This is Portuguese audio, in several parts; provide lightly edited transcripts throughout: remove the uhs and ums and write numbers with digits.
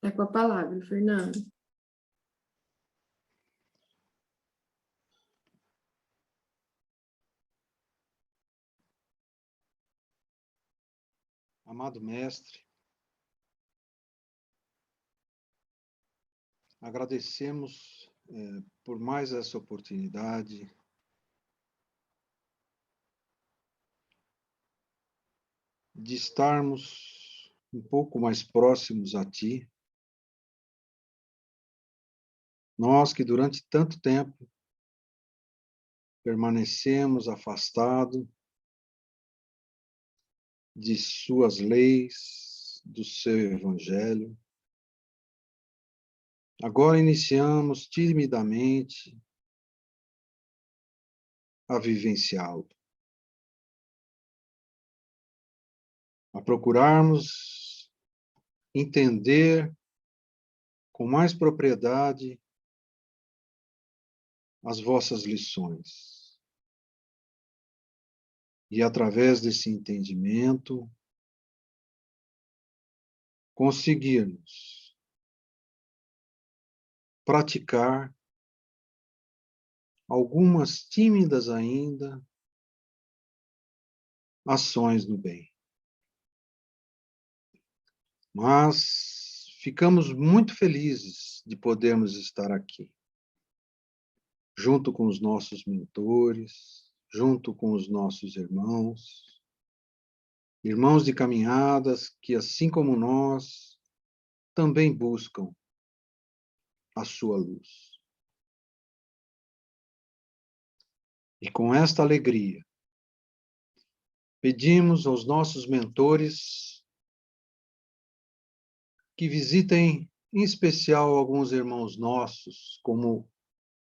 Está com a palavra, Fernando. Amado Mestre, agradecemos por mais essa oportunidade de estarmos um pouco mais próximos a Ti. Nós que durante tanto tempo permanecemos afastados de Suas leis, do Seu Evangelho. Agora iniciamos timidamente a vivenciá-lo, a procurarmos entender com mais propriedade as vossas lições. E através desse entendimento, conseguirmos praticar algumas tímidas ainda ações no bem. Mas ficamos muito felizes de podermos estar aqui, junto com os nossos mentores, junto com os nossos irmãos de caminhadas que, assim como nós, também buscam a sua luz. E com esta alegria, pedimos aos nossos mentores que visitem, em especial, alguns irmãos nossos, como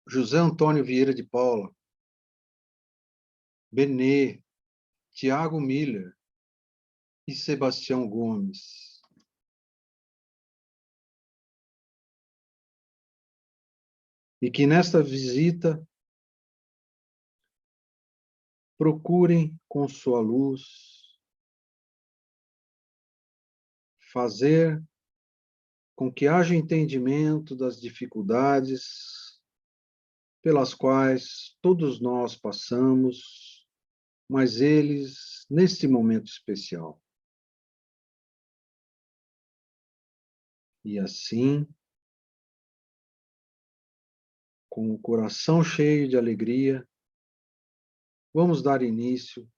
José Antônio Vieira de Paula, Benê, Tiago Miller e Sebastião Gomes. E que nesta visita procurem com sua luz fazer com que haja entendimento das dificuldades pelas quais todos nós passamos, mas eles neste momento especial. E assim, com o coração cheio de alegria, vamos dar início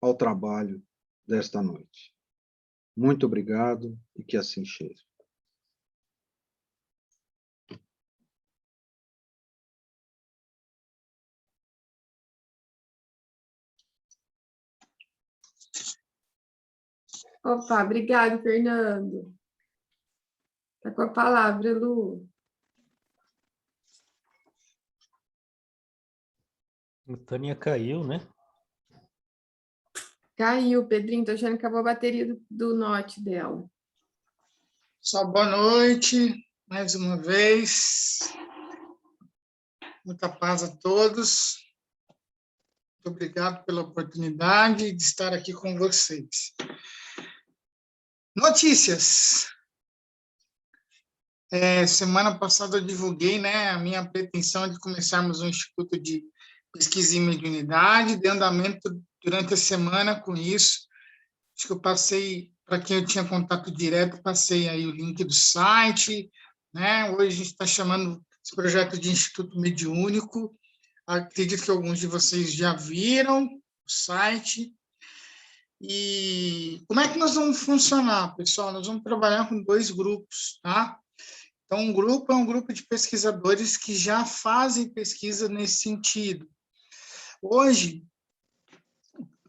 ao trabalho desta noite. Muito obrigado e que assim seja. Opa, obrigado, Fernando. Está com a palavra, Lu. A Tânia caiu, né? Caiu, Pedrinho. Estou achando que acabou a bateria do Note dela. Só boa noite, mais uma vez. Muita paz a todos. Muito obrigado pela oportunidade de estar aqui com vocês. Notícias. Semana passada eu divulguei, né, a minha pretensão de começarmos um instituto de pesquisa em mediunidade, de andamento durante a semana com isso. Acho que eu passei, para quem eu tinha contato direto, passei aí o link do site, né? Hoje a gente está chamando esse projeto de Instituto Mediúnico. Acredito que alguns de vocês já viram o site. E como é que nós vamos funcionar, pessoal? Nós vamos trabalhar com 2 grupos, tá? Então, um grupo é um grupo de pesquisadores que já fazem pesquisa nesse sentido. Hoje,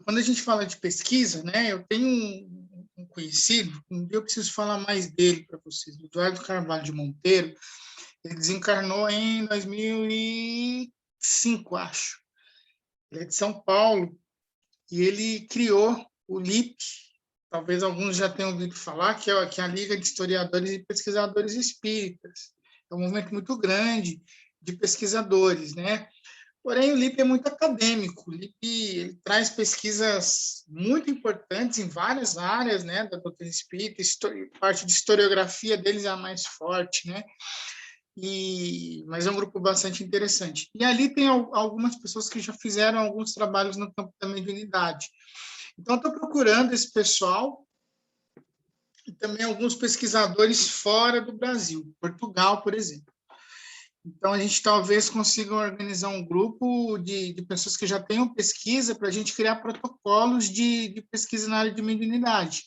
quando a gente fala de pesquisa, né, eu tenho um conhecido, um dia eu preciso falar mais dele para vocês, o Eduardo Carvalho de Monteiro. Ele desencarnou em 2005, acho. Ele é de São Paulo, e ele criou o LIP, talvez alguns já tenham ouvido falar, que é a Liga de Historiadores e Pesquisadores Espíritas. É um movimento muito grande de pesquisadores, né? Porém, o LIP é muito acadêmico. O LIP ele traz pesquisas muito importantes em várias áreas, né, da doutrina espírita, parte de historiografia deles é a mais forte, né? Mas é um grupo bastante interessante. E ali tem algumas pessoas que já fizeram alguns trabalhos no campo da mediunidade. Então, estou procurando esse pessoal e também alguns pesquisadores fora do Brasil, Portugal, por exemplo. Então, a gente talvez consiga organizar um grupo de pessoas que já tenham pesquisa para a gente criar protocolos de pesquisa na área de mediunidade.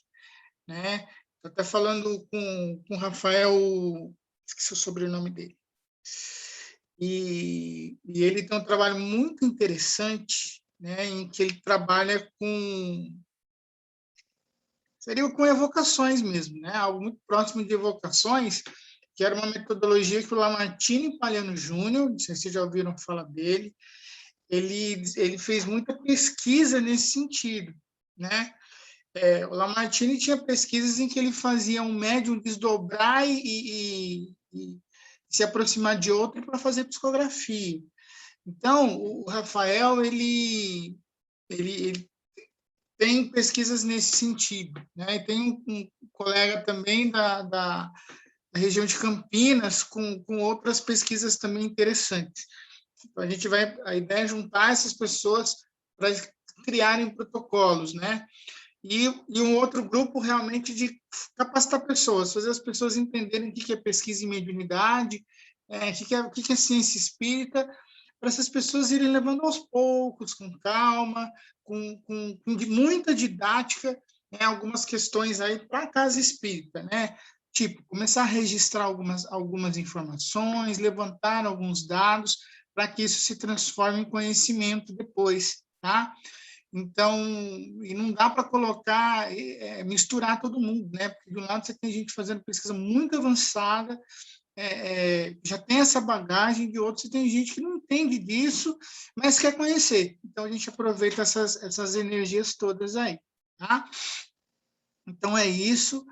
Né? Estou até falando com o Rafael, esqueci o sobrenome dele. E ele tem um trabalho muito interessante, né, em que ele trabalha seria com evocações mesmo, né, algo muito próximo de evocações, que era uma metodologia que o Lamartine Palhano Júnior, não sei se vocês já ouviram falar dele, ele fez muita pesquisa nesse sentido, né? O Lamartine tinha pesquisas em que ele fazia um médium desdobrar e se aproximar de outro para fazer psicografia. Então, o Rafael, ele tem pesquisas nesse sentido, né? E tem um colega também da região de Campinas com outras pesquisas também interessantes. Então, a ideia é juntar essas pessoas para criarem protocolos, né? E um outro grupo realmente de capacitar pessoas, fazer as pessoas entenderem o que é pesquisa em mediunidade, o que é ciência espírita, para essas pessoas irem levando aos poucos, com calma, com muita didática, né, algumas questões aí para a casa espírita, né? Tipo, começar a registrar algumas informações, levantar alguns dados, para que isso se transforme em conhecimento depois, tá? Então, e não dá para colocar, misturar todo mundo, né? Porque de um lado você tem gente fazendo pesquisa muito avançada, já tem essa bagagem, de outro você tem gente que não entende disso, mas quer conhecer. Então, a gente aproveita essas energias todas aí, tá? Então, é isso.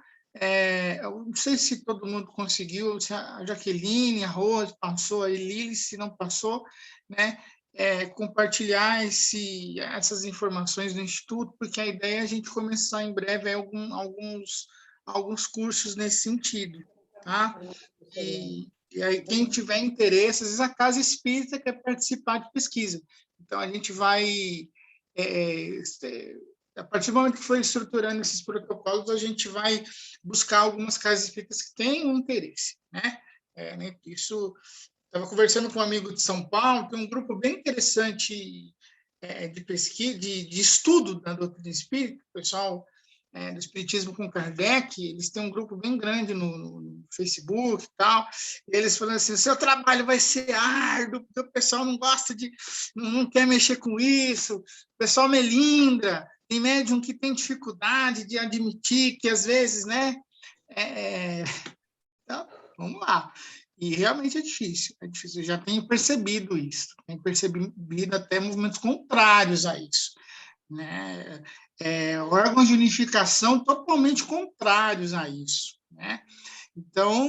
Eu não sei se todo mundo conseguiu, se a Jaqueline, a Rose passou, a Lili, se não passou, né? Compartilhar essas informações do Instituto, porque a ideia é a gente começar em breve alguns cursos nesse sentido, tá? E aí, quem tiver interesse, às vezes a Casa Espírita quer participar de pesquisa. Então, a gente vai, a partir do momento que for estruturando esses protocolos, a gente vai buscar algumas casas espíritas que tenham interesse, né? Isso. Estava conversando com um amigo de São Paulo, tem um grupo bem interessante de pesquisa, de estudo da doutrina espírita, o pessoal do Espiritismo com Kardec, eles têm um grupo bem grande no Facebook e tal, e eles falam assim, o seu trabalho vai ser árduo, porque o pessoal não quer mexer com isso, o pessoal melindra, tem médium que tem dificuldade de admitir que, às vezes, né? Então, vamos lá. E realmente é difícil, eu já tenho percebido isso, tenho percebido até movimentos contrários a isso, né? Órgãos de unificação totalmente contrários a isso, né? Então,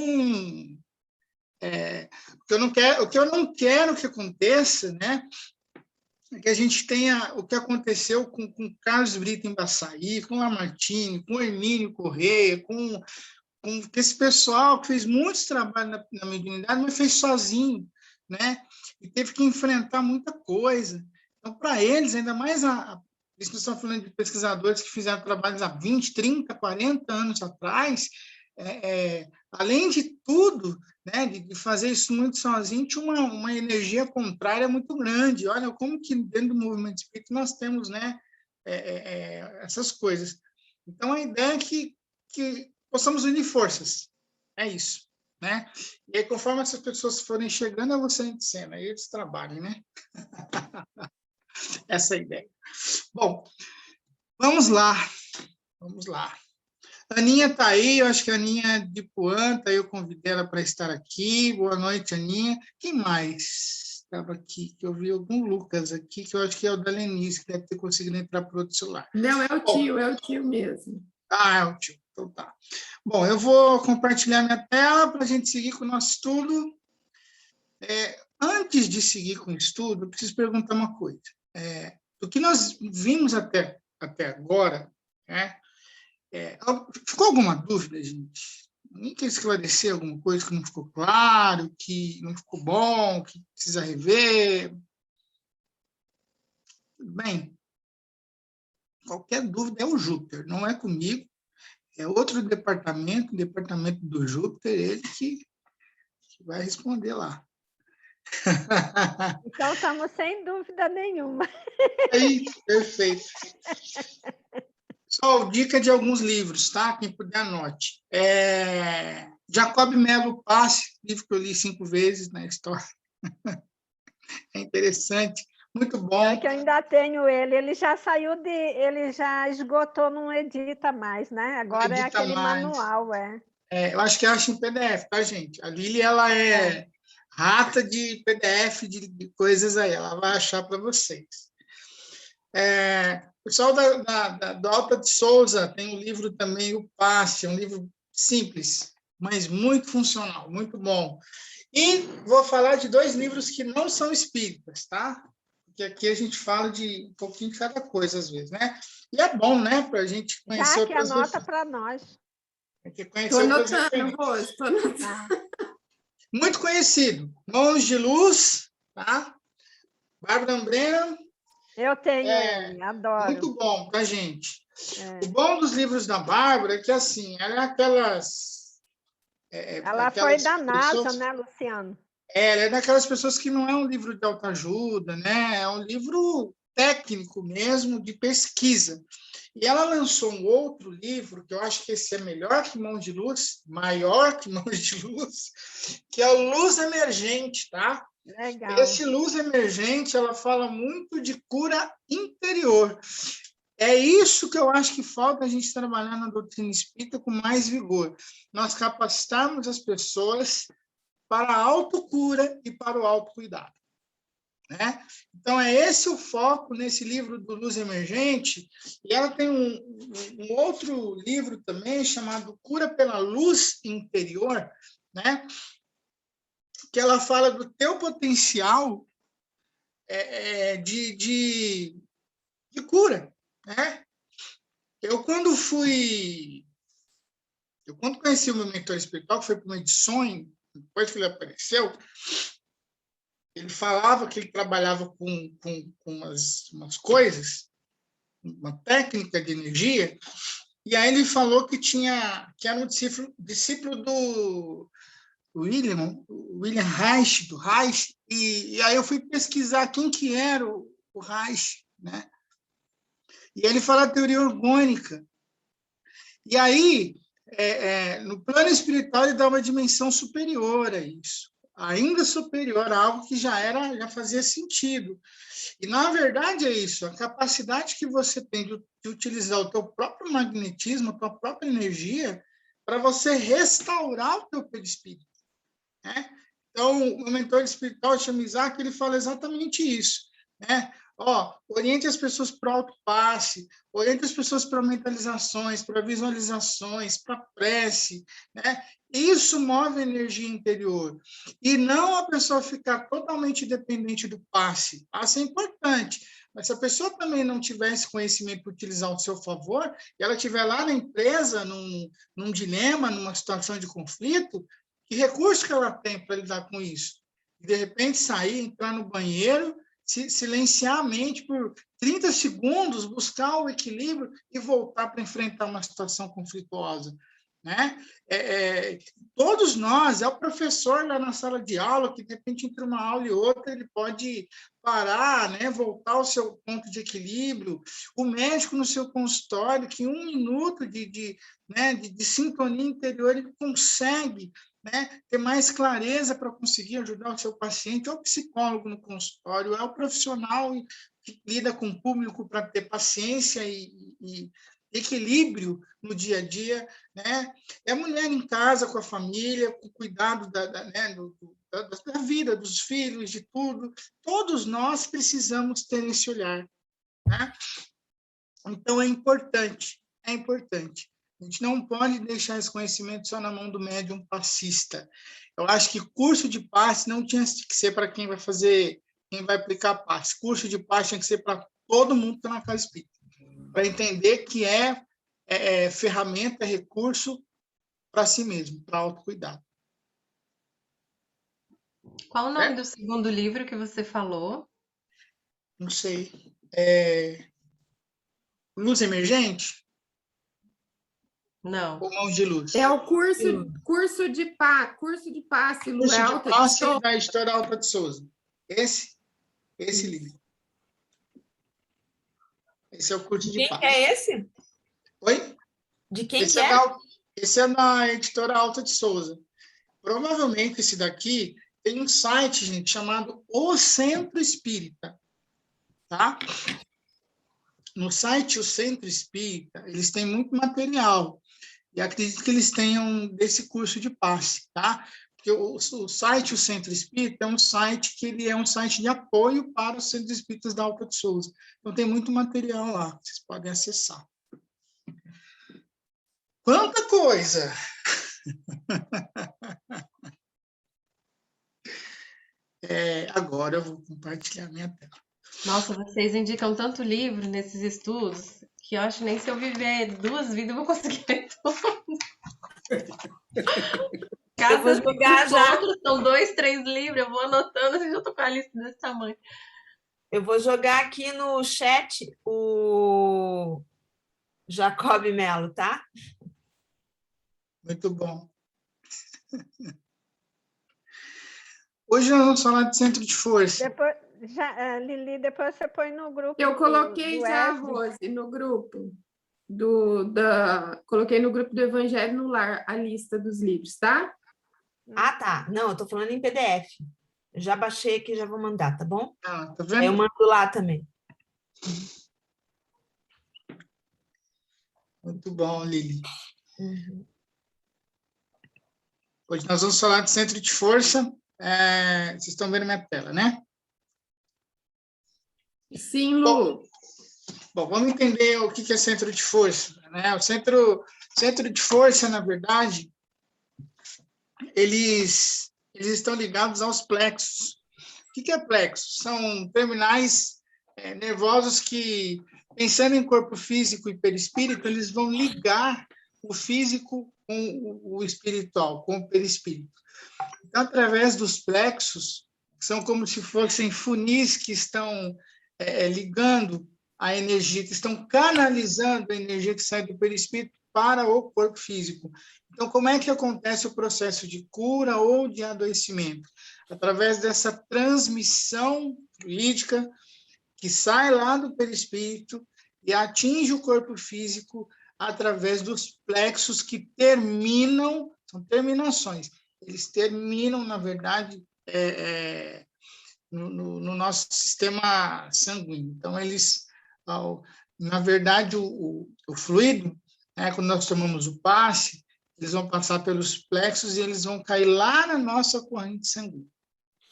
o que eu não quero que aconteça, né, é que a gente tenha o que aconteceu com Carlos Brito em Baçaí, com Lamartine, com Hermínio Correia, com esse pessoal que fez muitos trabalhos na mediunidade, mas fez sozinho, né? E teve que enfrentar muita coisa. Então, para eles, ainda mais isso nós estamos falando de pesquisadores que fizeram trabalhos há 20, 30, 40 anos atrás, além de tudo, né, de fazer isso muito sozinho, tinha uma energia contrária muito grande. Olha como que dentro do movimento espírita nós temos, né, essas coisas. Então, a ideia é que possamos unir forças. É isso, né? E aí, conforme essas pessoas forem chegando, eu vou saindo de cena, aí eles trabalhem, né? Essa é a ideia. Bom, vamos lá. Aninha está aí, eu acho que a Aninha de Puanta, eu convidei ela para estar aqui. Boa noite, Aninha. Quem mais estava aqui? Que eu vi algum Lucas aqui, que eu acho que é o da Lenice, que deve ter conseguido entrar para outro celular. Não, é o tio mesmo. É o tio. Então tá. Bom, eu vou compartilhar minha tela para a gente seguir com o nosso estudo. antes de seguir com o estudo, eu preciso perguntar uma coisa. Do que nós vimos até agora, né? Ficou alguma dúvida, gente? Ninguém quer esclarecer alguma coisa que não ficou claro, que não ficou bom, que precisa rever? Tudo bem. Qualquer dúvida é o Júpiter, não é comigo. É outro departamento, o departamento do Júpiter, ele que vai responder lá. Então, estamos sem dúvida nenhuma. Aí, perfeito. Só dica de alguns livros, tá? Quem puder, anote. Jacob Melo Passe, livro que eu li 5 vezes na história. É interessante, muito bom. É que eu ainda tenho ele. Ele já saiu ele já esgotou, não edita mais, né? Agora é aquele manual, eu acho que acha em PDF, tá, gente? A Lili, ela é rata de PDF, de coisas aí. Ela vai achar para vocês. O pessoal do Alta de Souza tem um livro também, O Passe, é um livro simples, mas muito funcional, muito bom. E vou falar de 2 livros que não são espíritas, tá? Porque aqui a gente fala de um pouquinho de cada coisa, às vezes, né? E é bom, né, para a gente conhecer já que outras anota para nós. Estou anotando, Rose, estou anotando. Muito conhecido, Mãos de Luz, tá? Bárbara Ambrena. Eu tenho ele, adoro. Muito bom para a gente. O bom dos livros da Bárbara é que, assim, ela é aquelas... ela foi da NASA, né, Luciano? Ela é daquelas pessoas que não é um livro de autoajuda, né? É um livro técnico mesmo, de pesquisa. E ela lançou um outro livro, que eu acho que esse é melhor que Mãos de Luz, maior que Mãos de Luz, que é o Luz Emergente, tá? Legal. Esse Luz Emergente, ela fala muito de cura interior. É isso que eu acho que falta a gente trabalhar na doutrina espírita com mais vigor. Nós capacitarmos as pessoas para a autocura e para o autocuidado, né? Então, é esse o foco nesse livro do Luz Emergente. E ela tem um outro livro também, chamado Cura pela Luz Interior, né? Que ela fala do teu potencial de cura, né? Quando conheci o meu mentor espiritual, que foi por meio de sonho, depois que ele apareceu, ele falava que ele trabalhava com umas coisas, uma técnica de energia, e aí ele falou que era um discípulo do William Reich, do Reich, e aí eu fui pesquisar quem que era o Reich, né? E ele fala a teoria orgânica. E aí, no plano espiritual, ele dá uma dimensão superior a isso, ainda superior a algo que já fazia sentido. E, na verdade, é isso, a capacidade que você tem de utilizar o teu próprio magnetismo, a tua própria energia, para você restaurar o teu perispírito, né? Então, o mentor espiritual, chama Isaac, ele fala exatamente isso, né? Oriente as pessoas para o autopasse, oriente as pessoas para mentalizações, para visualizações, para prece, né? Isso move a energia interior. E não a pessoa ficar totalmente dependente do passe. Passe é importante, mas se a pessoa também não tiver esse conhecimento para utilizar ao seu favor, e ela estiver lá na empresa, num dilema, numa situação de conflito, que recurso que ela tem para lidar com isso? De repente, sair, entrar no banheiro, silenciar a mente por 30 segundos, buscar o equilíbrio e voltar para enfrentar uma situação conflituosa, né? Todos nós, é o professor lá na sala de aula, que de repente entre uma aula e outra ele pode parar, né? Voltar ao seu ponto de equilíbrio, o médico no seu consultório, que 1 minuto de sintonia interior ele consegue, né, ter mais clareza para conseguir ajudar o seu paciente, é o psicólogo no consultório, é o profissional que lida com o público para ter paciência e equilíbrio no dia a dia, né? É a mulher em casa com a família, com cuidado da vida, dos filhos, de tudo. Todos nós precisamos ter esse olhar, né? Então, é importante, A gente não pode deixar esse conhecimento só na mão do médium passista. Eu acho que curso de passe não tinha que ser para quem vai fazer, quem vai aplicar passe. Curso de passe tinha que ser para todo mundo que está na casa espírita, para entender que é ferramenta, recurso para si mesmo, para autocuidado. Qual o nome do segundo livro que você falou? Não sei. Luz Emergente? Não. Ou Mãos de Luz? É o curso de passe, Lu. Curso É de alta passe de da Editora Alta de Souza. Esse livro. Esse é o curso de Quem passe. que é esse? Oi? De quem Esse que é é? esse é da Editora Alta de Souza. Provavelmente esse daqui tem um site, gente, chamado O Centro Espírita. Tá? No site O Centro Espírita, eles têm muito material. E acredito que eles tenham desse curso de passe, tá? Porque o site O Centro Espírita é um site que ele é um site de apoio para os centros espíritas da Alta de Souza. Então, tem muito material lá, vocês podem acessar. Quanta coisa! Agora eu vou compartilhar minha tela. Nossa, vocês indicam tanto livro nesses estudos que eu acho que nem se eu viver 2 vidas eu vou conseguir ler tudo. Eu vou jogar já. São 2, 3 livros, eu vou anotando, assim, já tô com a lista desse tamanho. Eu vou jogar aqui no chat o Jacob Melo, tá? Muito bom. Hoje nós vamos falar de centro de força. Depois, Lili, depois você põe no grupo. Eu coloquei do já, Wesley. Rose, no grupo. Coloquei no grupo do Evangelho no Lar a lista dos livros, tá? Ah, tá. Não, eu tô falando em PDF. Já baixei aqui, já vou mandar, tá bom? Tá Eu vendo? mando lá também. Muito bom, Lili. Uhum. Hoje nós vamos falar de centro de força. Vocês estão vendo minha tela, né? Sim, Lu. Bom, vamos entender o que é centro de força, né? O centro de força, na verdade, eles estão ligados aos plexos. O que é plexo? São terminais nervosos que, pensando em corpo físico e perispírito, eles vão ligar o físico com o espiritual, com o perispírito. Então, através dos plexos, que são como se fossem funis que estão ligando a energia, que estão canalizando a energia que sai do perispírito para o corpo físico. Então, como é que acontece o processo de cura ou de adoecimento? Através dessa transmissão fluídica que sai lá do perispírito e atinge o corpo físico através dos plexos que terminam, são terminações, eles terminam, na verdade, no nosso sistema sanguíneo. Então, eles, na verdade, o fluido, quando nós tomamos o passe, eles vão passar pelos plexos e eles vão cair lá na nossa corrente sanguínea.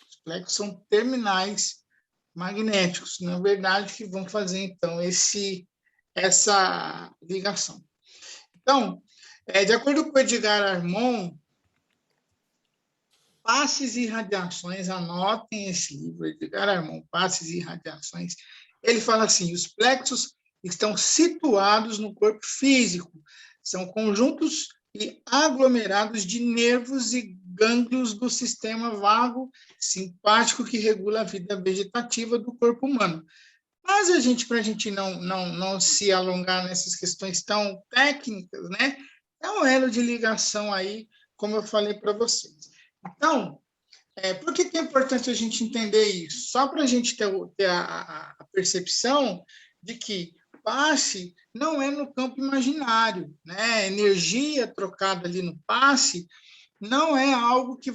Os plexos são terminais magnéticos, na verdade, que vão fazer, então, essa ligação. Então, de acordo com o Edgar Armon, Passes e Radiações, anotem esse livro, Edgar Armon, Passes e Radiações, ele fala assim, os plexos estão situados no corpo físico, são conjuntos e aglomerados de nervos e gânglios do sistema vago simpático que regula a vida vegetativa do corpo humano. Mas para a gente não se alongar nessas questões tão técnicas, né? É um elo de ligação aí, como eu falei para vocês. Então, por que é importante a gente entender isso? Só para a gente ter a percepção de que passe não é no campo imaginário, né? Energia trocada ali no passe não é algo que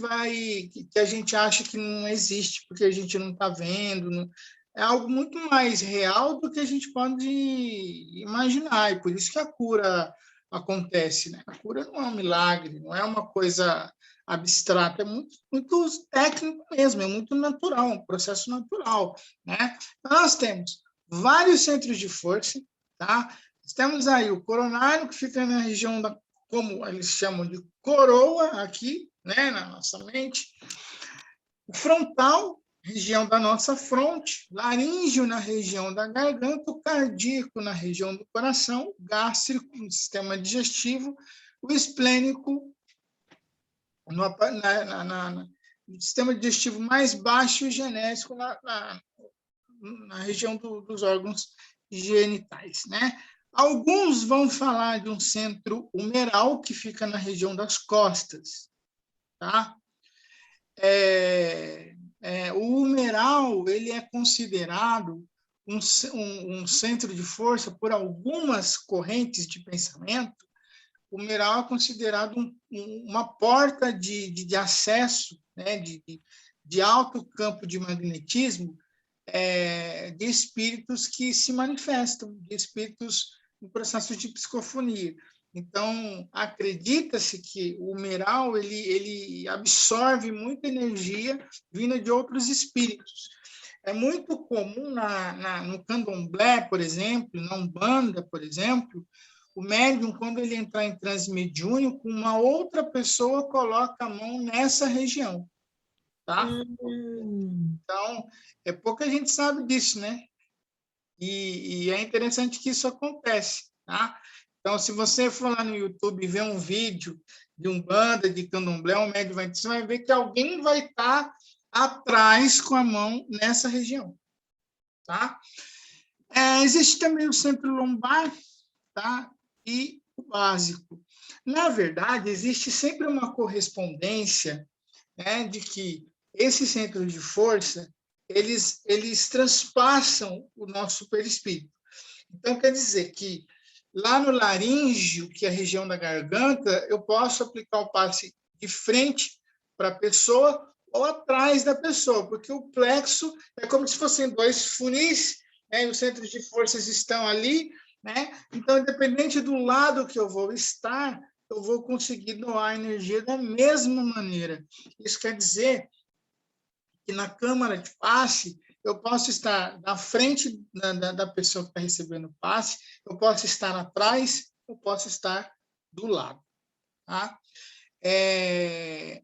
a gente acha que não existe, porque a gente não está vendo, é algo muito mais real do que a gente pode imaginar, e por isso que a cura acontece, né? A cura não é um milagre, não é uma coisa abstrata, é muito, muito técnico mesmo, é muito natural, um processo natural, né? Nós temos vários centros de força, tá? Temos aí o coronário, que fica na região da, como eles chamam de coroa aqui, né, na nossa mente. O frontal, região da nossa fronte, laríngeo na região da garganta, o cardíaco na região do coração, o gástrico no sistema digestivo, o esplênico no sistema digestivo mais baixo e o genésico na região dos órgãos genitais, né? Alguns vão falar de um centro humeral que fica na região das costas, tá? O humeral, ele é considerado um centro de força por algumas correntes de pensamento. O humeral é considerado uma porta de acesso, né, de alto campo de magnetismo, de espíritos que se manifestam, de espíritos no processo de psicofonia. Então, acredita-se que o humeral ele absorve muita energia vinda de outros espíritos. É muito comum no candomblé, por exemplo, na Umbanda, por exemplo, o médium, quando ele entrar em transe mediúnico, uma outra pessoa coloca a mão nessa região. Tá? Então, pouca gente sabe disso, né? E é interessante que isso acontece, tá? Então, se você for lá no YouTube e ver um vídeo de Umbanda, de candomblé, um médium você vai ver que alguém vai estar atrás com a mão nessa região, tá? Existe também o centro lombar, tá? E o básico. Na verdade, existe sempre uma correspondência, né, de que esses centros de força, eles transpassam o nosso perispírito. Então, quer dizer que lá no laríngeo, que é a região da garganta, eu posso aplicar o passe de frente para a pessoa ou atrás da pessoa, porque o plexo é como se fossem dois funis, né, e os centros de forças estão ali, né? Então, independente do lado que eu vou estar, eu vou conseguir doar energia da mesma maneira. Isso quer dizer que na câmara de passe, eu posso estar na frente da pessoa que está recebendo o passe, eu posso estar atrás, eu posso estar do lado. Tá?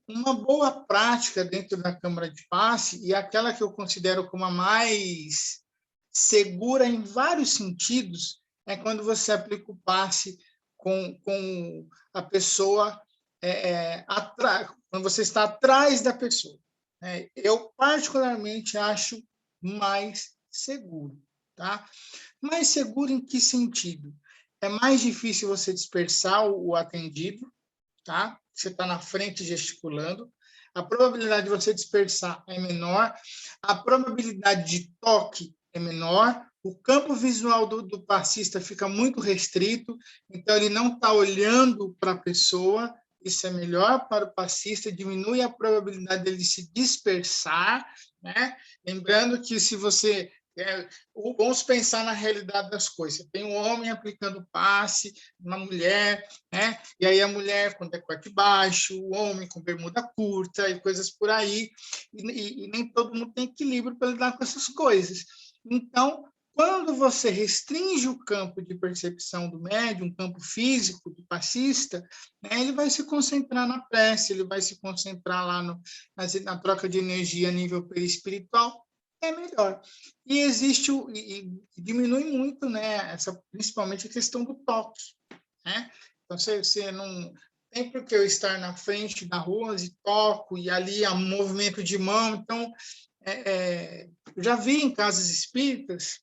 Uma boa prática dentro da câmara de passe, e aquela que eu considero como a mais segura em vários sentidos, é quando você aplica o passe com a pessoa atrás, quando você está atrás da pessoa. Eu, particularmente, acho mais seguro. Tá? Mais seguro em que sentido? É mais difícil você dispersar o atendido, tá? Você está na frente gesticulando. A probabilidade de você dispersar é menor. A probabilidade de toque é menor. O campo visual do passista fica muito restrito, então ele não está olhando para a pessoa. Isso é melhor para o passista, diminui a probabilidade dele se dispersar, né? Lembrando que se você... vamos pensar na realidade das coisas. Tem um homem aplicando passe, uma mulher, né? E aí a mulher com decote baixo, o homem com bermuda curta e coisas por aí. E nem todo mundo tem equilíbrio para lidar com essas coisas. Então, quando você restringe o campo de percepção do médium, um campo físico do passista, né, ele vai se concentrar na prece, ele vai se concentrar lá na troca de energia a nível perispiritual, é melhor. E existe, e diminui muito, né, principalmente a questão do toque. Né? Então, você não tem por que eu estar na frente da rua e toco, e ali há movimento de mão. Então, eu já vi em casas espíritas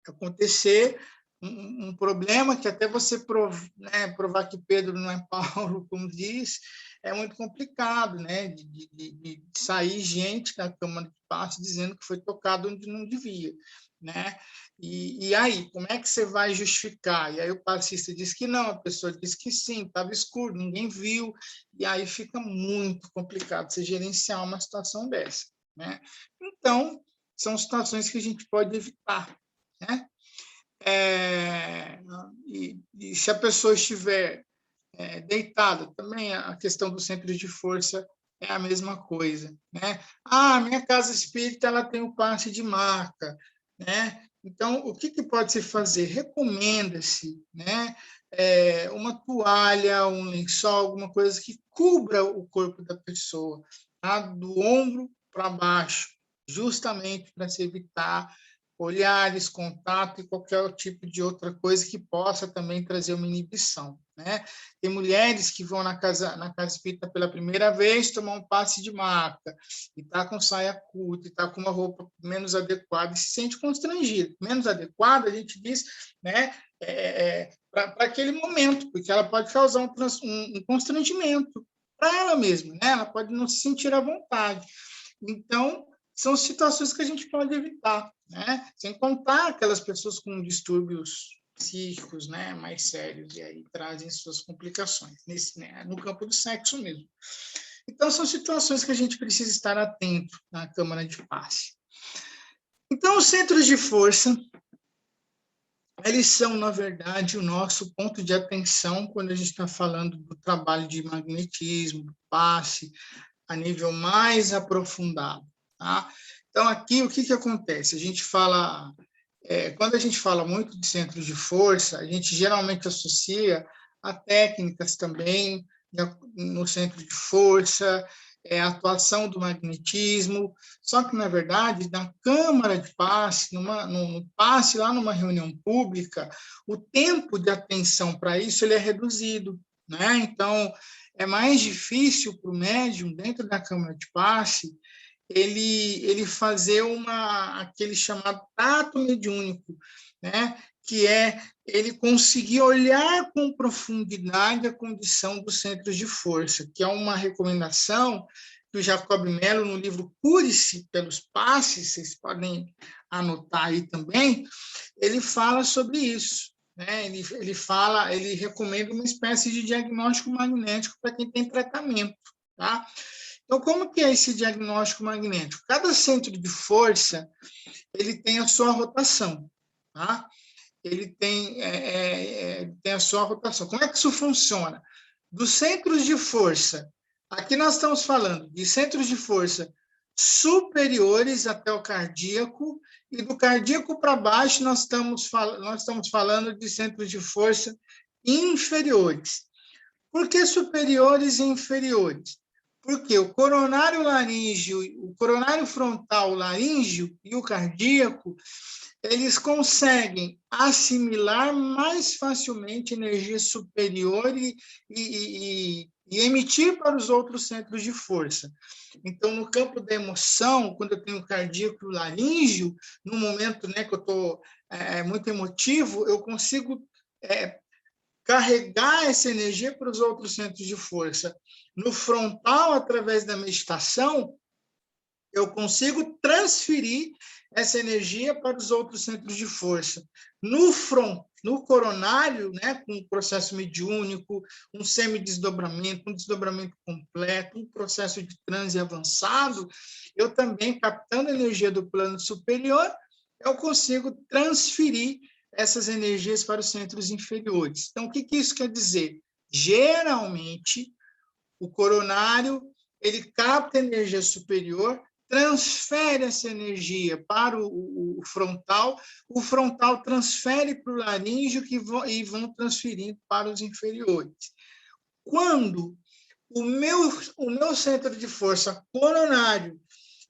acontecer um problema que até você provar que Pedro não é Paulo, como diz, é muito complicado, né? De sair gente da câmara de passe dizendo que foi tocado onde não devia, né? E aí, como é que você vai justificar? E aí o passista diz que não, a pessoa diz que sim, estava escuro, ninguém viu, e aí fica muito complicado você gerenciar uma situação dessa, né? Então, são situações que a gente pode evitar, né? E se a pessoa estiver deitada, também a questão do centro de força é a mesma coisa, né? Minha casa espírita ela tem o passe de marca, né? Então, o que pode se fazer? Recomenda-se, né, uma toalha, um lençol, alguma coisa que cubra o corpo da pessoa, tá? Do ombro para baixo, justamente para se evitar olhares, contato e qualquer tipo de outra coisa que possa também trazer uma inibição, né? Tem mulheres que vão na casa espírita pela primeira vez tomar um passe de maca, e está com saia curta, e está com uma roupa menos adequada, e se sente constrangido. Menos adequada, a gente diz, né, para aquele momento, porque ela pode causar um constrangimento para ela mesma, né? Ela pode não se sentir à vontade. Então, são situações que a gente pode evitar, né? Sem contar aquelas pessoas com distúrbios psíquicos, né, mais sérios, e aí trazem suas complicações, no campo do sexo mesmo. Então, são situações que a gente precisa estar atento na câmara de passe. Então, os centros de força, eles são, na verdade, o nosso ponto de atenção quando a gente está falando do trabalho de magnetismo, do passe, a nível mais aprofundado. Tá? Então, aqui, o que acontece? A gente fala, quando a gente fala muito de centros de força, a gente geralmente associa a técnicas também no centro de força, a atuação do magnetismo, só que, na verdade, na câmara de passe, no passe lá numa reunião pública, o tempo de atenção para isso ele é reduzido, né? Então, é mais difícil para o médium, dentro da câmara de passe, ele fazer aquele chamado tato mediúnico, né? Que é ele conseguir olhar com profundidade a condição dos centros de força, que é uma recomendação do Jacob Mello no livro Cure-se pelos Passes, vocês podem anotar aí também, ele fala sobre isso. Né? Ele recomenda uma espécie de diagnóstico magnético para quem tem tratamento. Tá? Então, como que é esse diagnóstico magnético? Cada centro de força ele tem a sua rotação. Tá? Ele tem a sua rotação. Como é que isso funciona? Dos centros de força, aqui nós estamos falando de centros de força superiores até o cardíaco, e do cardíaco para baixo nós estamos falando de centros de força inferiores. Por que superiores e inferiores? Porque o coronário laríngeo, o coronário frontal laríngeo e o cardíaco, eles conseguem assimilar mais facilmente energia superior e emitir para os outros centros de força. Então, no campo da emoção, quando eu tenho cardíaco laríngeo, no momento, né, que eu estou muito emotivo, eu consigo carregar essa energia para os outros centros de força. No frontal, através da meditação, eu consigo transferir essa energia para os outros centros de força. No coronário, né, com um processo mediúnico, um semidesdobramento, um desdobramento completo, um processo de transe avançado, eu também, captando a energia do plano superior, eu consigo transferir essas energias para os centros inferiores. Então, o que isso quer dizer? Geralmente, o coronário, ele capta energia superior, transfere essa energia para o frontal transfere para o laríngeo e vão transferindo para os inferiores. Quando o meu centro de força coronário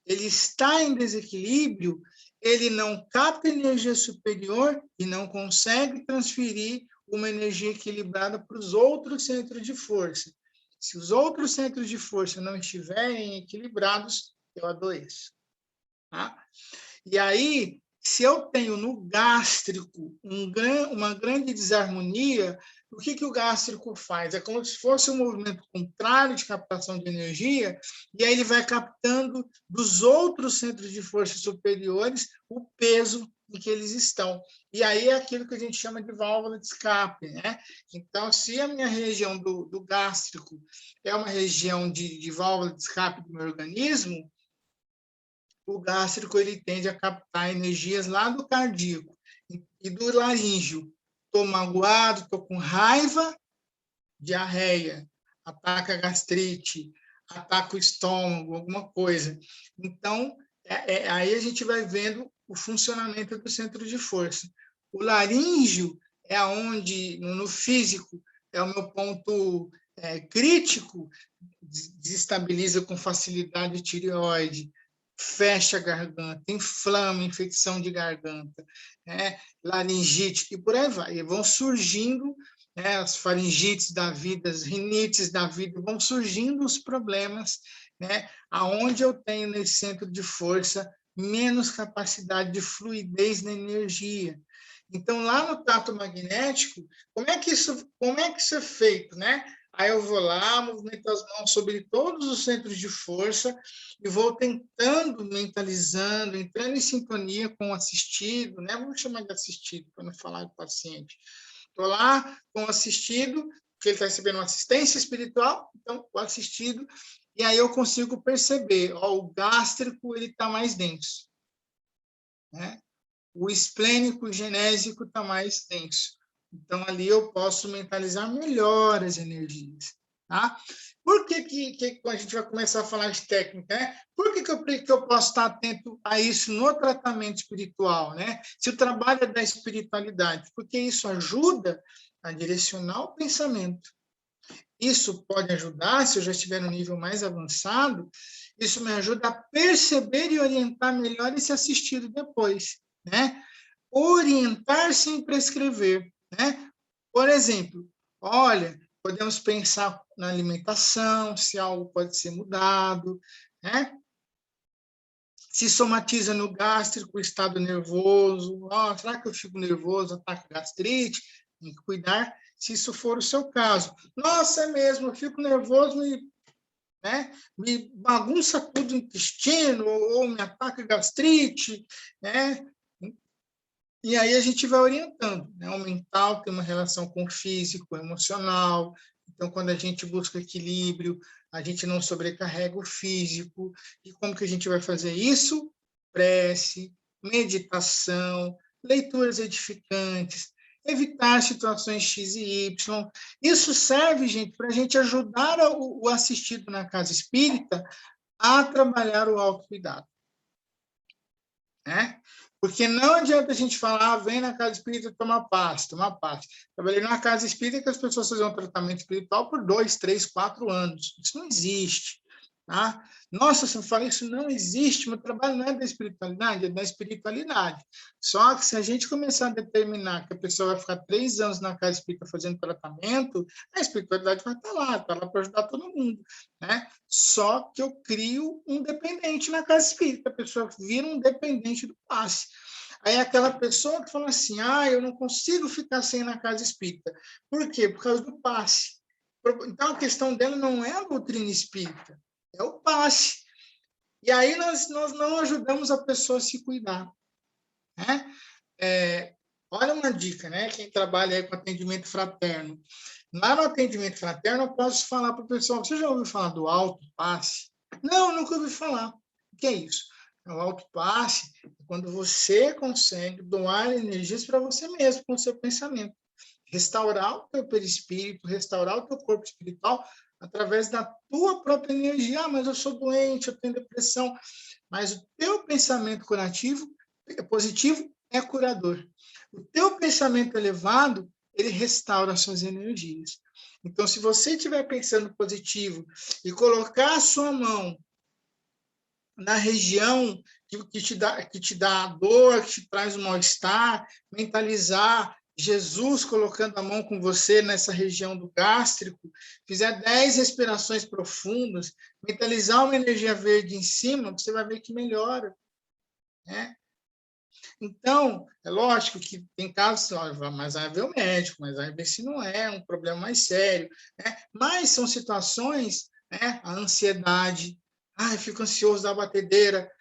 ele está em desequilíbrio, ele não capta energia superior e não consegue transferir uma energia equilibrada para os outros centros de força. Se os outros centros de força não estiverem equilibrados, eu adoeço. Tá? E aí, se eu tenho no gástrico uma grande desarmonia, o que o gástrico faz? É como se fosse um movimento contrário de captação de energia, e aí ele vai captando dos outros centros de força superiores o peso em que eles estão. E aí é aquilo que a gente chama de válvula de escape. Né? Então, se a minha região do gástrico é uma região de válvula de escape do meu organismo, o gástrico ele tende a captar energias lá do cardíaco e do laríngeo. Estou magoado, estou com raiva, diarreia, ataca a gastrite, ataca o estômago, alguma coisa. Então, aí a gente vai vendo o funcionamento do centro de força. O laríngeo é onde, no físico, é o meu ponto crítico, desestabiliza com facilidade a tireoide, fecha a garganta, inflama, infecção de garganta, laringite, e por aí vai. E vão surgindo as faringites da vida, as rinites da vida, vão surgindo os problemas, aonde eu tenho nesse centro de força menos capacidade de fluidez na energia. Então, lá no tato magnético, como é que isso é feito, Aí eu vou lá, movimento as mãos sobre todos os centros de força e vou tentando, mentalizando, entrando em sintonia com o assistido, Vamos chamar de assistido, para não falar do paciente. Estou lá com o assistido, porque ele está recebendo uma assistência espiritual, então o assistido, e aí eu consigo perceber, o gástrico ele está mais denso, O esplênico, o genésico está mais denso. Então, ali eu posso mentalizar melhor as energias. Tá? Por que a gente vai começar a falar de técnica? Por que eu posso estar atento a isso no tratamento espiritual? Se o trabalho é da espiritualidade, porque isso ajuda a direcionar o pensamento. Isso pode ajudar, se eu já estiver no nível mais avançado, isso me ajuda a perceber e orientar melhor esse assistido depois. Orientar sem prescrever. Por exemplo, olha, podemos pensar na alimentação, se algo pode ser mudado, Se somatiza no gástrico, o estado nervoso, será que eu fico nervoso, ataque gastrite? Tem que cuidar, se isso for o seu caso. Nossa, é mesmo, eu fico nervoso, me bagunça tudo o intestino, ou me ataca gastrite, E aí a gente vai orientando. O mental tem uma relação com o físico, o emocional. Então, quando a gente busca equilíbrio, a gente não sobrecarrega o físico. E como que a gente vai fazer isso? Prece, meditação, leituras edificantes, evitar situações X e Y. Isso serve, gente, para a gente ajudar o assistido na casa espírita a trabalhar o autocuidado. Porque não adianta a gente falar, vem na casa espírita tomar passe. Trabalhei numa casa espírita que as pessoas faziam um tratamento espiritual por 2, 3, 4 anos. Isso não existe. Tá? Nossa, se eu falar isso não existe, meu trabalho não é da espiritualidade, é da espiritualidade. Só que se a gente começar a determinar que a pessoa vai ficar 3 anos na casa espírita fazendo tratamento, a espiritualidade vai estar lá para ajudar todo mundo. Só que eu crio um dependente na casa espírita, a pessoa vira um dependente do passe. Aí aquela pessoa que fala assim, eu não consigo ficar sem ir na casa espírita. Por quê? Por causa do passe. Então a questão dela não é a doutrina espírita, é o passe. E aí nós não ajudamos a pessoa a se cuidar. Olha uma dica, Quem trabalha aí com atendimento fraterno. Lá no atendimento fraterno, eu posso falar para o pessoal, você já ouviu falar do autopasse? Não, nunca ouvi falar. O que é isso? O autopasse é quando você consegue doar energias para você mesmo, com o seu pensamento. Restaurar o teu perispírito, restaurar o teu corpo espiritual através da tua própria energia. Mas eu sou doente, eu tenho depressão. Mas o teu pensamento curativo, positivo, é curador. O teu pensamento elevado, ele restaura as suas energias. Então, se você estiver pensando positivo e colocar a sua mão na região que te dá dor, que te traz um mal-estar, mentalizar Jesus colocando a mão com você nessa região do gástrico, fizer 10 respirações profundas, mentalizar uma energia verde em cima, você vai ver que melhora. Então, é lógico que tem casos, mas vai ver o médico, mas vai ver se não é um problema mais sério. Mas são situações, a ansiedade, eu fico ansioso da batedeira.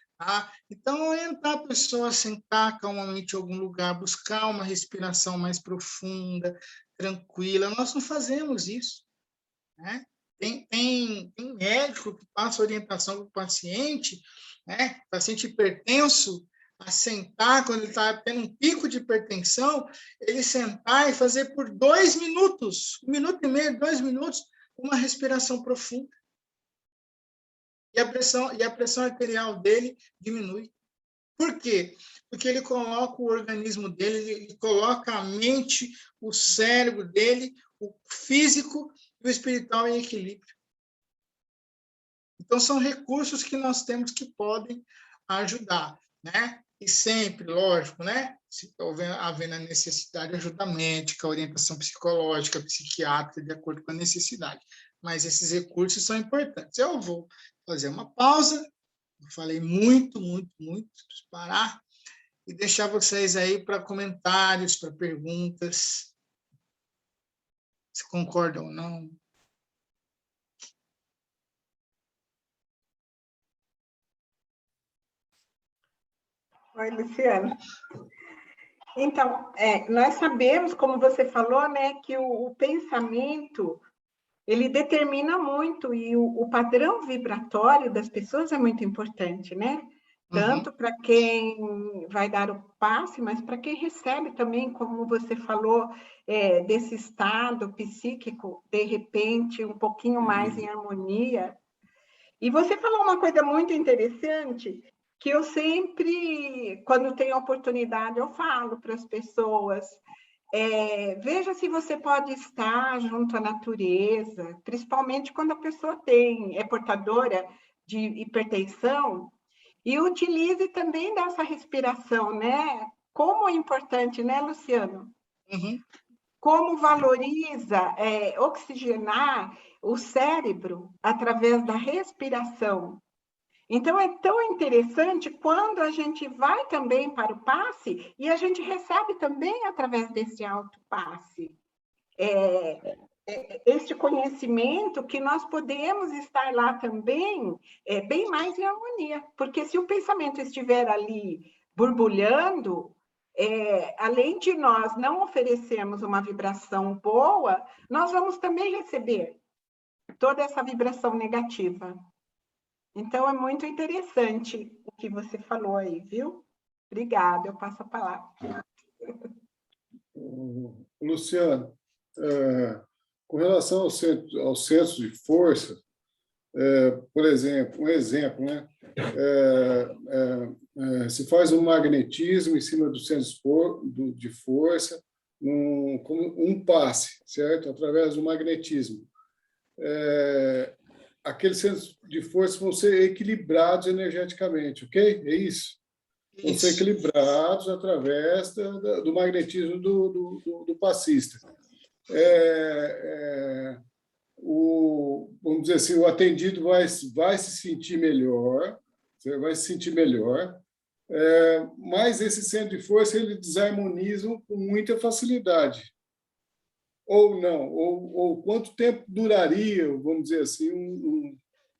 Então, orientar a pessoa a sentar calmamente em algum lugar, buscar uma respiração mais profunda, tranquila. Nós não fazemos isso. Tem médico que passa orientação para o paciente hipertenso, a sentar, quando ele está tendo um pico de hipertensão, ele sentar e fazer por 2 minutos, 1 minuto e meio, 2 minutos, uma respiração profunda. E a pressão arterial dele diminui. Por quê? Porque ele coloca o organismo dele, ele coloca a mente, o cérebro dele, o físico e o espiritual em equilíbrio. Então, são recursos que nós temos que podem ajudar, né? E sempre, lógico, né? Se havendo a necessidade de ajuda médica, orientação psicológica, psiquiátrica, de acordo com a necessidade. Mas esses recursos são importantes. Eu vou fazer uma pausa. Eu falei muito, preciso parar e deixar vocês aí para comentários, para perguntas, se concordam ou não. Oi, Luciana. Então, nós sabemos, como você falou, né, que o pensamento, ele determina muito, e o padrão vibratório das pessoas é muito importante, né? Tanto para quem vai dar o passe, mas para quem recebe também, como você falou, desse estado psíquico, de repente, um pouquinho mais em harmonia. E você falou uma coisa muito interessante, que eu sempre, quando tenho oportunidade, eu falo para as pessoas, veja se você pode estar junto à natureza, principalmente quando a pessoa é portadora de hipertensão, e utilize também dessa respiração, né? Como é importante, né, Luciano? Como valoriza oxigenar o cérebro através da respiração. Então, é tão interessante quando a gente vai também para o passe e a gente recebe também através desse autopasse. Este conhecimento que nós podemos estar lá também bem mais em harmonia. Porque se o pensamento estiver ali borbulhando, além de nós não oferecermos uma vibração boa, nós vamos também receber toda essa vibração negativa. Então, é muito interessante o que você falou aí, viu? Obrigada, eu passo a palavra. Luciano, com relação aos centros de força, por exemplo, né? Se faz um magnetismo em cima dos centros de força, como um passe, certo? Através do magnetismo. Aqueles centros de força vão ser equilibrados energeticamente, ok? É isso? Vão ser equilibrados através do magnetismo do passista. Vamos dizer assim, o atendido vai se sentir melhor, mas esse centro de força ele desarmonizam com muita facilidade. Ou não, ou quanto tempo duraria, vamos dizer assim,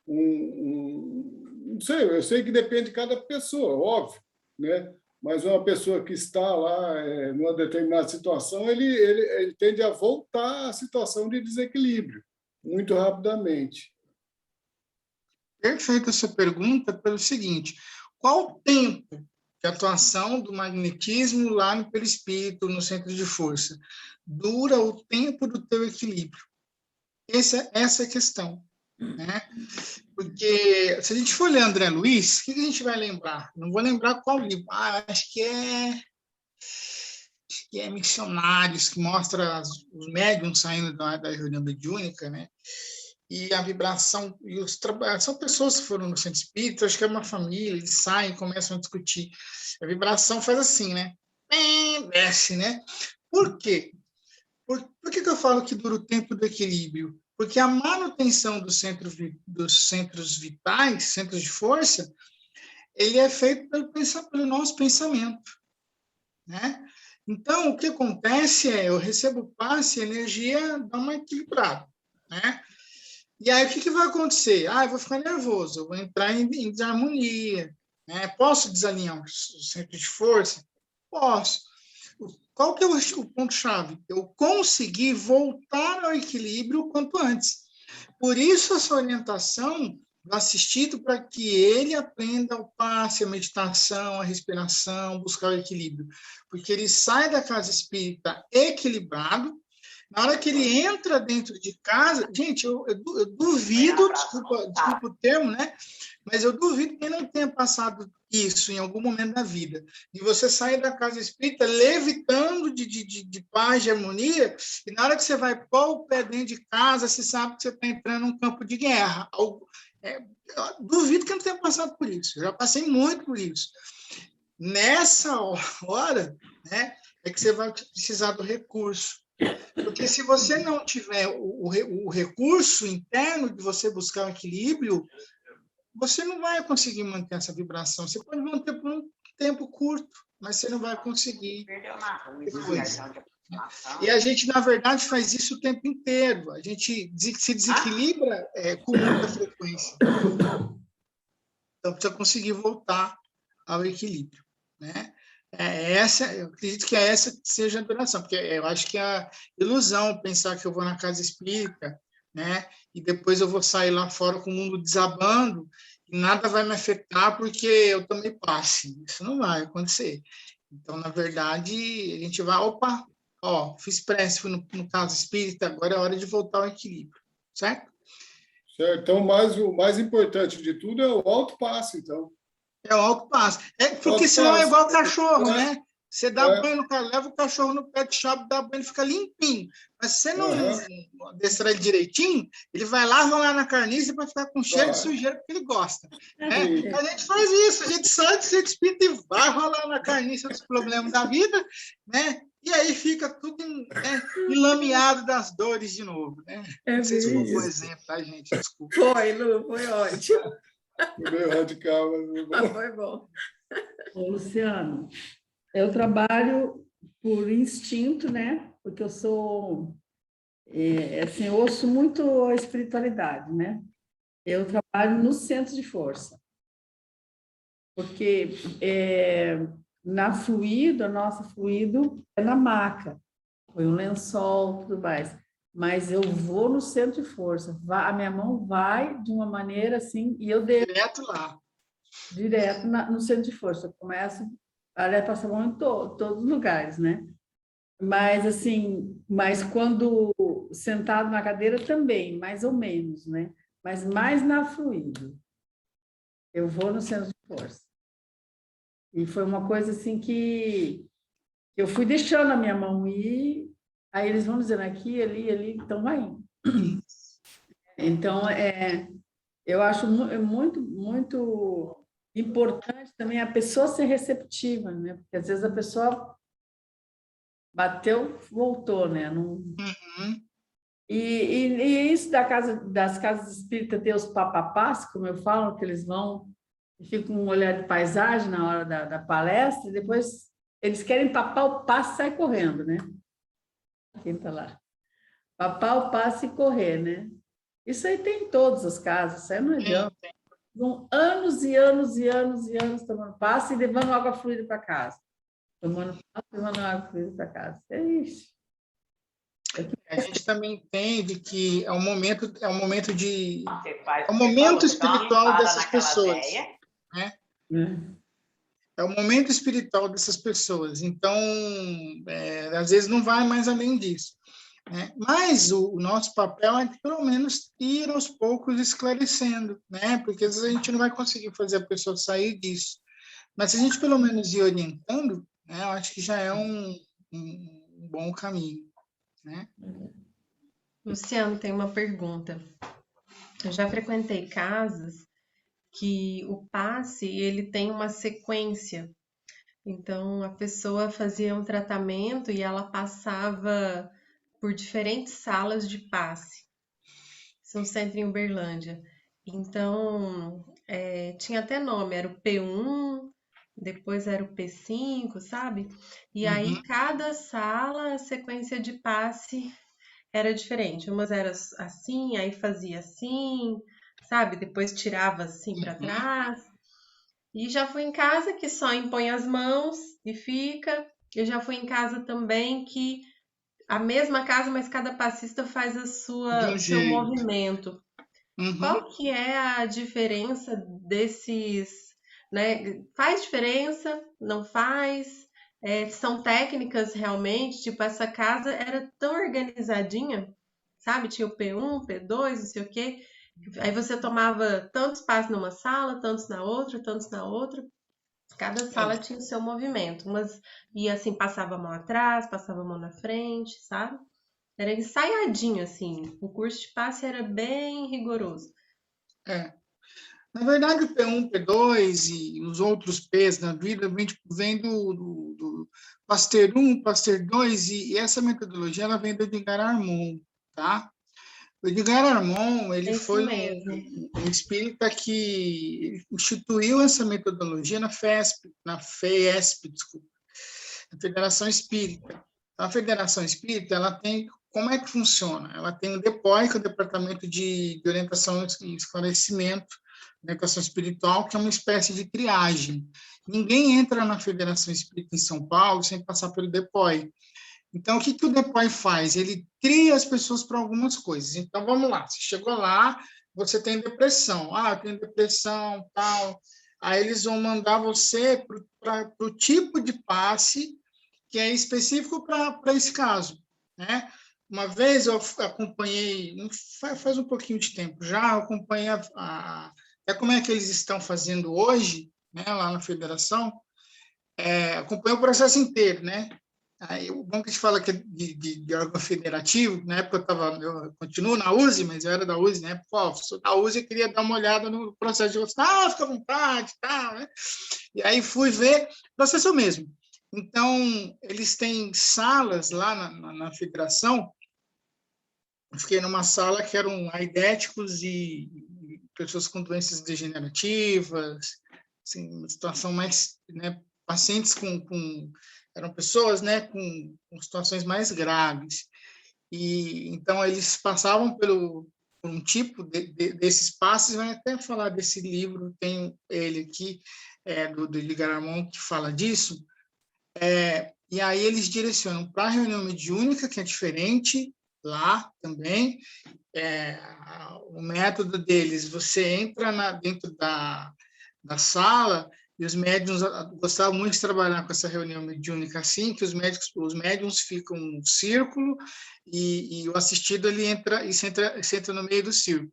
não sei, eu sei que depende de cada pessoa, óbvio, né? Mas uma pessoa que está lá numa determinada situação, ele tende a voltar à situação de desequilíbrio muito rapidamente. Perfeita essa pergunta pelo seguinte: qual o tempo de atuação do magnetismo lá no perispírito, no centro de força? Dura o tempo do teu equilíbrio. Essa é a questão, né? Porque se a gente for ler André Luiz, o que a gente vai lembrar? Não vou lembrar qual livro. Acho que é Missionários, que mostra os médiums saindo da reunião mediúnica, né? E a vibração, são pessoas que foram no centro espírita, acho que é uma família, eles saem e começam a discutir. A vibração faz assim, né? Desce, né? Por quê? Por que eu falo que dura o tempo do equilíbrio? Porque a manutenção dos centros vitais, centros de força, ele é feito pelo nosso pensamento, né? Então, o que acontece eu recebo o passe, a energia dá uma equilibrada, né? E aí, o que vai acontecer? Eu vou ficar nervoso, eu vou entrar em desarmonia, né? Posso desalinhar o centro de força? Posso. Qual que é o ponto-chave? Eu conseguir voltar ao equilíbrio o quanto antes. Por isso, essa orientação do assistido para que ele aprenda o passe, a meditação, a respiração, buscar o equilíbrio. Porque ele sai da casa espírita equilibrado. Na hora que ele entra dentro de casa, gente, eu duvido, desculpa o termo, né? Mas eu duvido que não tenha passado isso em algum momento da vida. De você sair da casa espírita levitando de paz, de harmonia, e na hora que você vai pôr o pé dentro de casa, você sabe que você está entrando num campo de guerra. Eu duvido que não tenha passado por isso. Eu já passei muito por isso. Nessa hora, né, é que você vai precisar do recurso. Porque se você não tiver o recurso interno de você buscar o equilíbrio, você não vai conseguir manter essa vibração. Você pode manter por um tempo curto, mas você não vai conseguir depois. E a gente, na verdade, faz isso o tempo inteiro. A gente se desequilibra com muita frequência. Então, precisa conseguir voltar ao equilíbrio, né? Eu acredito que essa seja a duração, porque eu acho que é a ilusão pensar que eu vou na casa espírita, né, e depois eu vou sair lá fora com o mundo desabando e nada vai me afetar porque eu tomei passe. Isso não vai acontecer. Então, na verdade, a gente vai, opa, fiz prece, fui no caso espírita, agora é hora de voltar ao equilíbrio, certo? Certo. Então, o mais importante de tudo é o alto passe, então. É o alto passo. Porque senão é igual cachorro, né? Você dá banho no cachorro, leva o cachorro no pet shop, dá banho, ele fica limpinho. Mas se você não adestrar ele direitinho, ele vai lá, rolar na carniça e vai ficar com cheiro de sujeira porque ele gosta. A gente faz isso, a gente sai do centro espírita e vai rolar na carniça dos problemas da vida, né? E aí fica tudo enlameado das dores de novo, né? Não sei se foi um bom exemplo, tá, gente? Desculpa. Foi, Lu, foi ótimo. Foi meio radical, mas foi bom. Ô, Luciano, eu trabalho por instinto, né? Porque eu sou, assim, eu ouço muito a espiritualidade, né? Eu trabalho no centro de força. Porque na fluido, a nossa fluido é na maca. Foi um lençol, tudo mais. Mas eu vou no centro de força. A minha mão vai de uma maneira assim, e eu deixo. Direto lá. Direto no centro de força. Eu começo a passar a mão em todos os lugares, né? Mas, assim, quando sentado na cadeira também, mais ou menos, né? Mas mais na fluido. Eu vou no centro de força. E foi uma coisa assim que eu fui deixando a minha mão ir. Aí eles vão dizendo aqui, ali, então vai indo. Então, eu acho muito, muito importante também a pessoa ser receptiva, né? Porque às vezes a pessoa bateu, voltou, né? Não... E isso das casas espíritas ter os papapás, como eu falo, que eles vão e ficam com um olhar de paisagem na hora da palestra, e depois eles querem papar o passe e sai correndo, né? Quem está lá? Papar o passe e correr, né? Isso aí tem em todas as casas, isso aí não adianta. Vão anos e anos e anos e anos tomando passe e levando água fluida para casa. Tomando passe e levando água fluida para casa. É isso. A gente também entende que é um momento espiritual dessas pessoas, né? É o momento espiritual dessas pessoas. Então, às vezes não vai mais além disso, né? Mas o nosso papel é, pelo menos, ir aos poucos esclarecendo, né? Porque às vezes a gente não vai conseguir fazer a pessoa sair disso. Mas se a gente, pelo menos, ir orientando, né, eu acho que já é um bom caminho, né? Luciano, tem uma pergunta. Eu já frequentei casas que o passe, ele tem uma sequência. Então, a pessoa fazia um tratamento e ela passava por diferentes salas de passe. Isso é um centro em Uberlândia. Então, tinha até nome, era o P1, depois era o P5, sabe? E aí, cada sala, a sequência de passe era diferente. Umas era assim, aí fazia assim, sabe? Depois tirava assim para trás. E já fui em casa que só impõe as mãos e fica. Eu já fui em casa também que a mesma casa, mas cada passista faz o seu movimento. Qual que é a diferença desses, né? Faz diferença? Não faz? São técnicas realmente? Tipo, essa casa era tão organizadinha, sabe? Tinha o P1, P2, não sei o quê. Aí você tomava tantos passos numa sala, tantos na outra, tantos na outra. Cada sala tinha o seu movimento. Umas ia assim, passava a mão atrás, passava a mão na frente, sabe? Era ensaiadinho, assim. O curso de passe era bem rigoroso. Na verdade, o P1, P2 e os outros P's na vida vem do Pasteur 1, Pasteur 2, e essa metodologia ela vem do Edgar Armond, tá? O Edgar Armond, ele Isso foi mesmo. um espírita que instituiu essa metodologia na FESP, desculpa, na Federação Espírita. A Federação Espírita, ela tem, como é que funciona? Ela tem o DEPOI, que é o Departamento de Orientação e Esclarecimento, Educação Espiritual, que é uma espécie de triagem. Ninguém entra na Federação Espírita em São Paulo sem passar pelo DEPOI. Então, o que o DEPOI faz? Ele tria as pessoas para algumas coisas. Então, vamos lá. Você chegou lá, você tem depressão. Ah, eu tenho depressão, tal. Aí eles vão mandar você para o tipo de passe que é específico para esse caso, né? Uma vez eu acompanhei, faz um pouquinho de tempo já, eu acompanhei como é que eles estão fazendo hoje, né, lá na federação, acompanhei o processo inteiro, né? Aí, o bom que a gente fala que é de órgão federativo, na época eu continuo na USE, mas eu era da USE, né? Pô, sou da USE e queria dar uma olhada no processo de outros. Ah, fica à vontade, tal, né? E aí fui ver, processo mesmo. Então, eles têm salas lá na federação. Eu fiquei numa sala que eram aidéticos e pessoas com doenças degenerativas, assim, uma situação mais, né, pacientes eram pessoas, né, com situações mais graves. E então eles passavam por um tipo desses passos. Vai até falar desse livro, tem ele aqui, do Edgar Armond, que fala disso. E aí eles direcionam para a reunião mediúnica, que é diferente lá também. O método deles, você entra dentro da sala, e os médiuns gostavam muito de trabalhar com essa reunião mediúnica assim, que os médiuns ficam no círculo e o assistido ele entra no meio do círculo,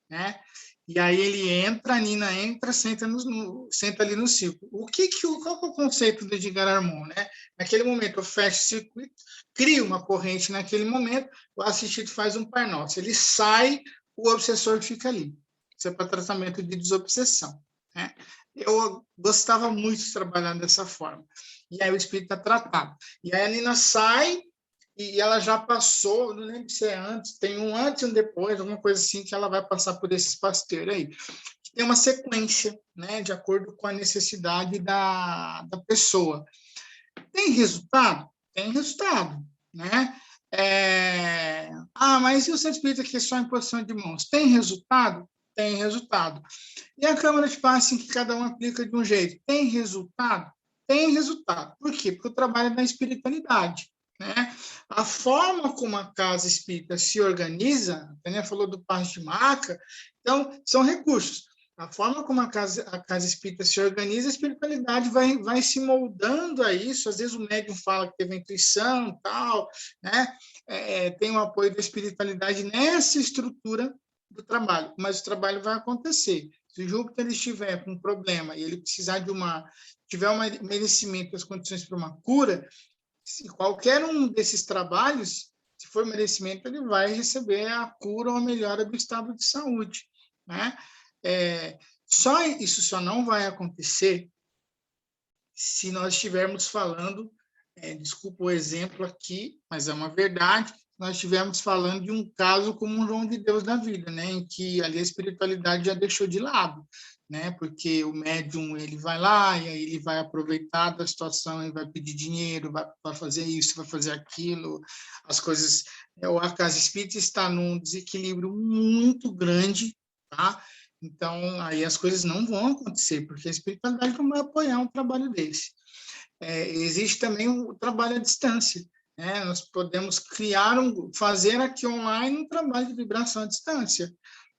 né? E aí ele entra, a Nina entra, senta ali no círculo. Qual que é o conceito do Edgar Armond, né? Naquele momento eu fecho o circuito, crio uma corrente naquele momento, o assistido faz um Pai Nosso. Ele sai, o obsessor fica ali. Isso é para tratamento de desobsessão, né? Eu gostava muito de trabalhar dessa forma. E aí o espírito é tratado. E aí a Nina sai e ela já passou, não lembro se é antes, tem um antes e um depois, alguma coisa assim, que ela vai passar por esses pasteiros aí. Tem uma sequência, né, de acordo com a necessidade da pessoa. Tem resultado? Tem resultado, né? Mas e o centro espírita que é só em posição de mãos? Tem resultado? Tem resultado. E a câmara de passe em que cada um aplica de um jeito? Tem resultado? Tem resultado. Por quê? Porque o trabalho é da espiritualidade, né? A forma como a casa espírita se organiza, a Tânia falou do passe de maca, então são recursos. A forma como a casa espírita se organiza, a espiritualidade vai se moldando a isso. Às vezes o médium fala que teve intuição, tal, né? Tem o apoio da espiritualidade nessa estrutura do trabalho, mas o trabalho vai acontecer. Se o Júpiter estiver com um problema e ele precisar tiver um merecimento das condições para uma cura, se qualquer um desses trabalhos, se for merecimento, ele vai receber a cura ou a melhora do estado de saúde, né? Isso só não vai acontecer se nós estivermos falando, desculpa o exemplo aqui, mas é uma verdade, nós estivermos falando de um caso como um João de Deus da vida, né, em que ali a espiritualidade já deixou de lado, né, porque o médium ele vai lá e aí ele vai aproveitar da situação, ele vai pedir dinheiro, vai fazer isso, vai fazer aquilo, as coisas, a casa espírita está num desequilíbrio muito grande, tá? Então, aí as coisas não vão acontecer, porque a espiritualidade não vai apoiar um trabalho desse. Existe também o trabalho à distância, né? Nós podemos fazer aqui online um trabalho de vibração à distância,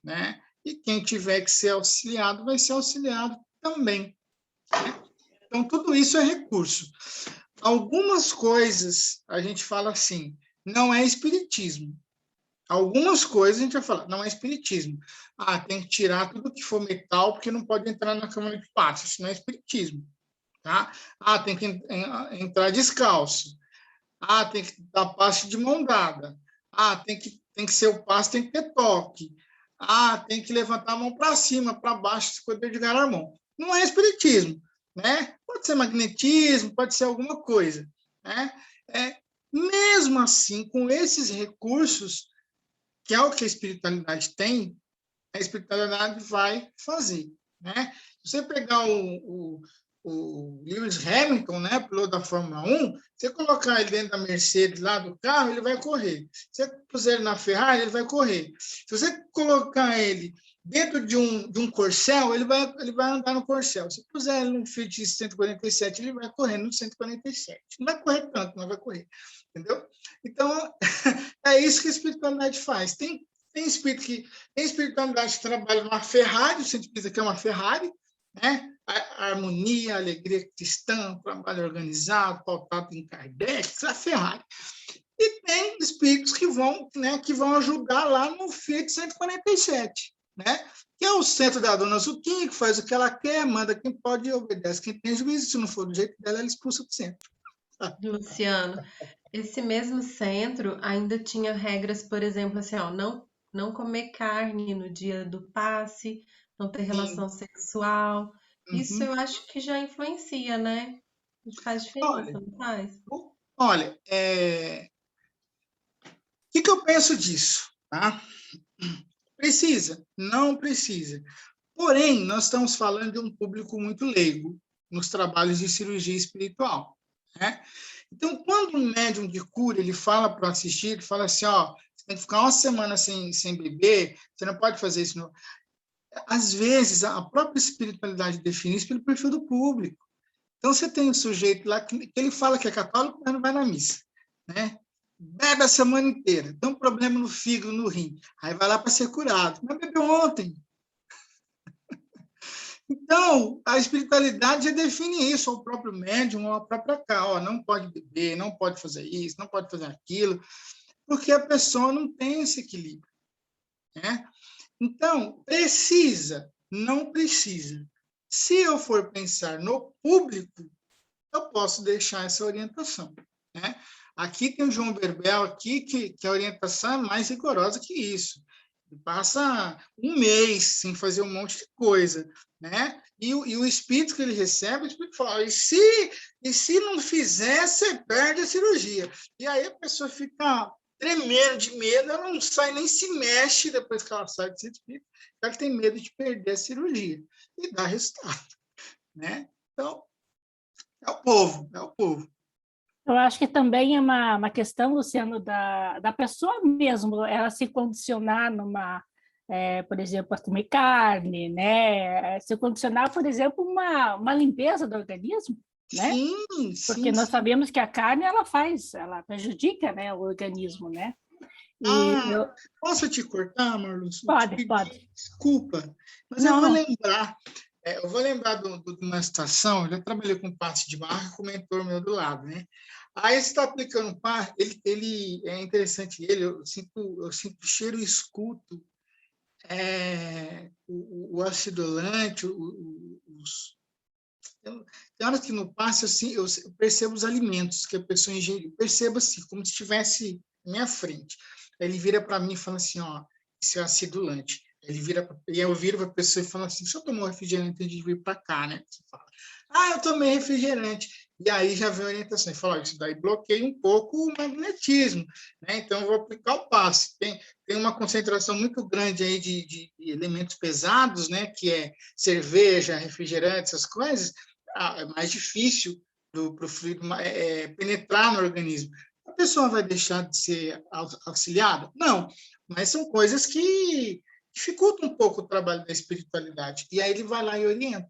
né? E quem tiver que ser auxiliado, vai ser auxiliado também, né? Então, tudo isso é recurso. Algumas coisas, a gente fala assim, não é espiritismo, Algumas coisas a gente vai falar, não é espiritismo. Ah, tem que tirar tudo que for metal, porque não pode entrar na Câmara de Passos, isso não é espiritismo. Tá? Ah, tem que entrar descalço. Ah, tem que dar passe de mão dada. Ah, tem que ser o passe, tem que ter toque. Ah, tem que levantar a mão para cima, para baixo, se poder de a mão. Não é espiritismo, né? Pode ser magnetismo, pode ser alguma coisa, né? Mesmo assim, com esses recursos, que é o que a espiritualidade tem, a espiritualidade vai fazer, né? Se você pegar o Lewis Hamilton, né, piloto da Fórmula 1, você colocar ele dentro da Mercedes, lá do carro, ele vai correr. Se você puser ele na Ferrari, ele vai correr. Se você colocar ele dentro de um Corcel, ele vai andar no Corcel. Se puser ele num Fiat 147, ele vai correr no 147. Não vai correr tanto, mas vai correr. Entendeu? Então, é isso que a espiritualidade faz. Tem espiritualidade que trabalha numa Ferrari, você pensa que é uma Ferrari, né? A harmonia, a alegria cristã, trabalho organizado, pautado em Kardec, a Ferrari. E tem espíritos que vão ajudar lá no Fiat 147, né? Que é o centro da dona Zuquinha, que faz o que ela quer, manda quem pode e obedece quem tem juízo. Se não for do jeito dela, ela expulsa do centro. Luciano, esse mesmo centro ainda tinha regras, por exemplo, assim, ó, não comer carne no dia do passe, não ter relação sexual. Isso eu acho que já influencia, né? Faz diferença, não faz? Olha, o que eu penso disso? Tá? Precisa? Não precisa. Porém, nós estamos falando de um público muito leigo nos trabalhos de cirurgia espiritual, né? Então, quando um médium de cura ele fala para assistir, ele fala assim, ó, você tem que ficar uma semana sem beber, você não pode fazer isso. Não. Às vezes, a própria espiritualidade define isso pelo perfil do público. Então, você tem um sujeito lá que ele fala que é católico, mas não vai na missa, né? Bebe a semana inteira, tem um problema no fígado, no rim, aí vai lá para ser curado, mas bebeu ontem. Então, a espiritualidade já define isso, ou o próprio médium, ou a própria cá, não pode beber, não pode fazer isso, não pode fazer aquilo, porque a pessoa não tem esse equilíbrio, né? Então, precisa, não precisa. Se eu for pensar no público, eu posso deixar essa orientação, né? Aqui tem o João Berbel, aqui, que a orientação é mais rigorosa que isso. Passa um mês sem fazer um monte de coisa, né? E o espírito que ele recebe, o espírito fala, e se não fizer, você perde a cirurgia. E aí a pessoa fica tremendo de medo, ela não sai nem se mexe depois que ela sai desse espírito, ela tem medo de perder a cirurgia e dá resultado, né? Então, é o povo, é o povo. Eu acho que também é uma questão, Luciano, da pessoa mesmo, ela se condicionar por exemplo, a comer carne, né? Se condicionar, por exemplo, uma limpeza do organismo, né? Sim, porque nós sabemos que a carne ela prejudica, né, o organismo, né? Posso te cortar, Marluz? Pode. Desculpa, mas eu vou lembrar de uma situação, eu já trabalhei com passe de barra, com o mentor meu do lado, né? Aí você está aplicando o par, ele é interessante, eu sinto cheiro e escuto, o acidulante, tem horas que no passe eu percebo os alimentos que a pessoa ingeriu, percebo assim, como se estivesse na minha frente. Aí ele vira para mim e fala assim, ó, isso é acidulante. E eu viro para a pessoa e falo assim, você tomou refrigerante antes de vir para cá, né? Você fala, eu tomei refrigerante. E aí já vem a orientação, ele fala, isso daí bloqueia um pouco o magnetismo, né? Então eu vou aplicar o passe. Tem uma concentração muito grande aí de elementos pesados, né? Que é cerveja, refrigerante, essas coisas, é mais difícil para o fluido penetrar no organismo. A pessoa vai deixar de ser auxiliada? Não, mas são coisas que dificultam um pouco o trabalho da espiritualidade. E aí ele vai lá e orienta.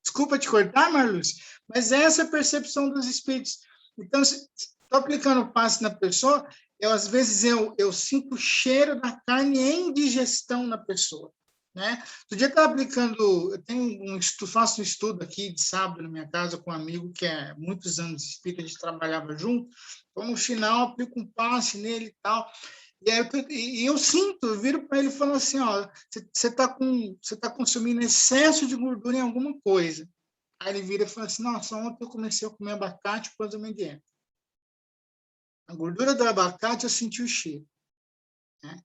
Desculpa te cortar, Marluz, mas essa é a percepção dos espíritos. Então, se estou aplicando o passe na pessoa, às vezes eu sinto o cheiro da carne em digestão na pessoa, né? Outro dia eu estava aplicando, faço um estudo aqui de sábado na minha casa com um amigo que é muitos anos espírita, a gente trabalhava junto, então no final eu aplico um passe nele e tal, E aí eu sinto, eu viro para ele e falo assim, ó, você está consumindo excesso de gordura em alguma coisa. Aí ele vira e fala assim, nossa, ontem eu comecei a comer abacate por causa da minha dieta. A gordura do abacate eu senti o cheiro. Né?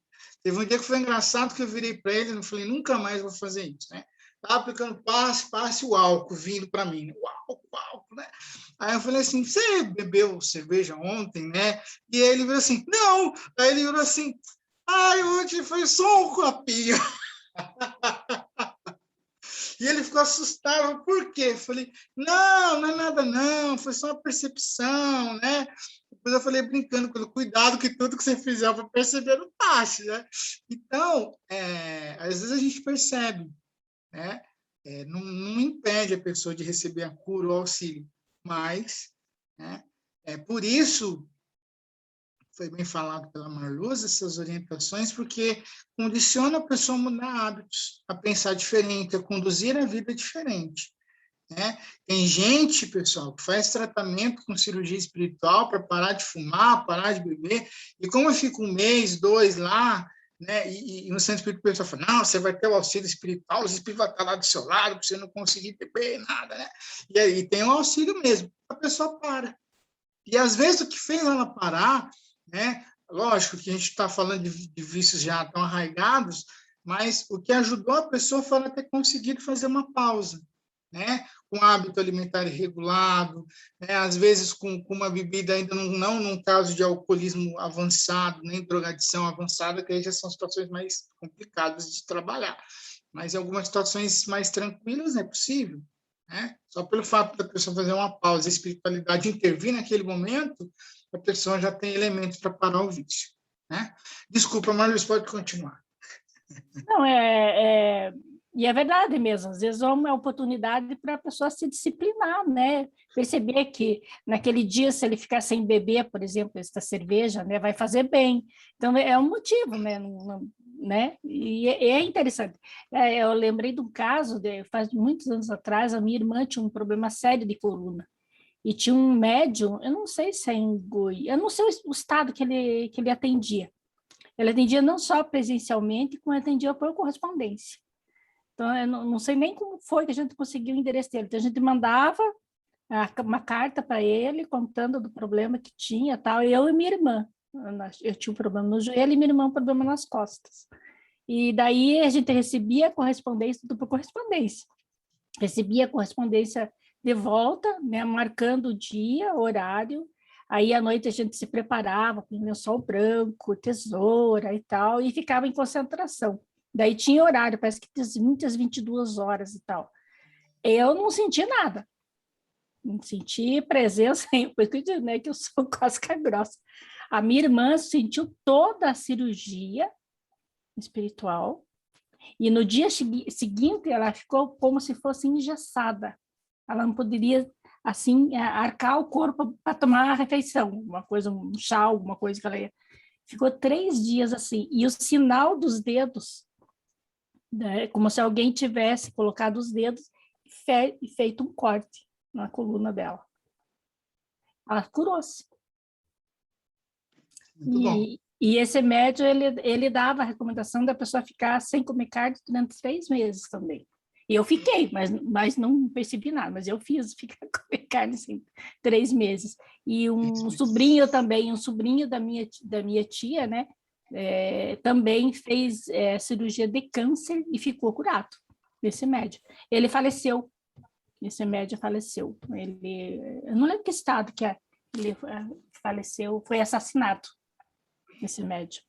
Teve um dia que foi engraçado que eu virei para ele e falei, nunca mais vou fazer isso, né? Estava aplicando passe, o álcool vindo para mim, né? O álcool, né? Aí eu falei assim, você bebeu cerveja ontem, né? E aí ele virou assim, não! Aí ele virou assim, ai, ontem foi só um copinho. E ele ficou assustado, por quê? Eu falei, não é nada não, foi só uma percepção, né? Depois eu falei brincando com ele, cuidado que tudo que você fizer para perceber não passe, né? Então, às vezes a gente percebe, né? Não impede a pessoa de receber a cura ou auxílio, mas, né? Por isso, foi bem falado pela Marluz, essas orientações, porque condiciona a pessoa a mudar hábitos, a pensar diferente, a conduzir a vida diferente. Né? Tem gente, pessoal, que faz tratamento com cirurgia espiritual para parar de fumar, parar de beber, e como fica 1 mês, 2 lá, né? E no centro espírita o pessoal fala, não, você vai ter o auxílio espiritual, o espírito vai estar lá do seu lado, para você não conseguir beber, nada, né? E aí tem um auxílio mesmo, a pessoa para. E às vezes o que fez ela parar, né? Lógico que a gente está falando de vícios já tão arraigados, mas o que ajudou a pessoa foi ela ter conseguido fazer uma pausa, né? Com hábito alimentar irregulado, né? Às vezes com uma bebida ainda não num caso de alcoolismo avançado, nem drogadição avançada, que aí já são situações mais complicadas de trabalhar. Mas em algumas situações mais tranquilas é possível, né? Só pelo fato da pessoa fazer uma pausa, a espiritualidade intervir naquele momento, a pessoa já tem elementos para parar o vício, né? Desculpa, Marluz, pode continuar. Não, e é verdade mesmo, às vezes é uma oportunidade para a pessoa se disciplinar, né? Perceber que naquele dia, se ele ficar sem beber, por exemplo, esta cerveja, né, vai fazer bem. Então, é um motivo, né? E é interessante. Eu lembrei de um caso, faz muitos anos atrás, a minha irmã tinha um problema sério de coluna. E tinha um médium, eu não sei se é em Goiás, eu não sei o estado que ele atendia. Ele atendia não só presencialmente, como atendia por correspondência. Então, eu não sei nem como foi que a gente conseguiu o endereço dele. Então, a gente mandava uma carta para ele, contando do problema que tinha, tal. Eu e minha irmã. Eu tinha um problema no joelho e minha irmã um problema nas costas. E daí a gente recebia a correspondência, tudo por correspondência. Recebia a correspondência de volta, né, marcando o dia, horário. Aí, à noite, a gente se preparava com lençol branco, tesoura e tal, e ficava em concentração. Daí tinha horário, parece que das 20 às 22 horas e tal. Eu não senti nada. Não senti presença, por isso que eu digo, né, que eu sou casca grossa. A minha irmã sentiu toda a cirurgia espiritual, e no dia seguinte ela ficou como se fosse engessada. Ela não poderia, assim, arcar o corpo para tomar a refeição, uma coisa, um chá, alguma coisa que ela ia. Ficou 3 dias assim, e o sinal dos dedos, né, como se alguém tivesse colocado os dedos e feito um corte na coluna dela. Ela curou-se. E esse médium, ele dava a recomendação da pessoa ficar sem comer carne durante 3 meses também. E eu fiquei, mas não percebi nada, mas eu ficar comer carne assim, 3 meses. E um sobrinho também, um sobrinho da minha tia, né, também fez cirurgia de câncer e ficou curado, esse médium. Ele faleceu, esse médium faleceu. Eu não lembro que estado que ele faleceu, foi assassinado, esse médium.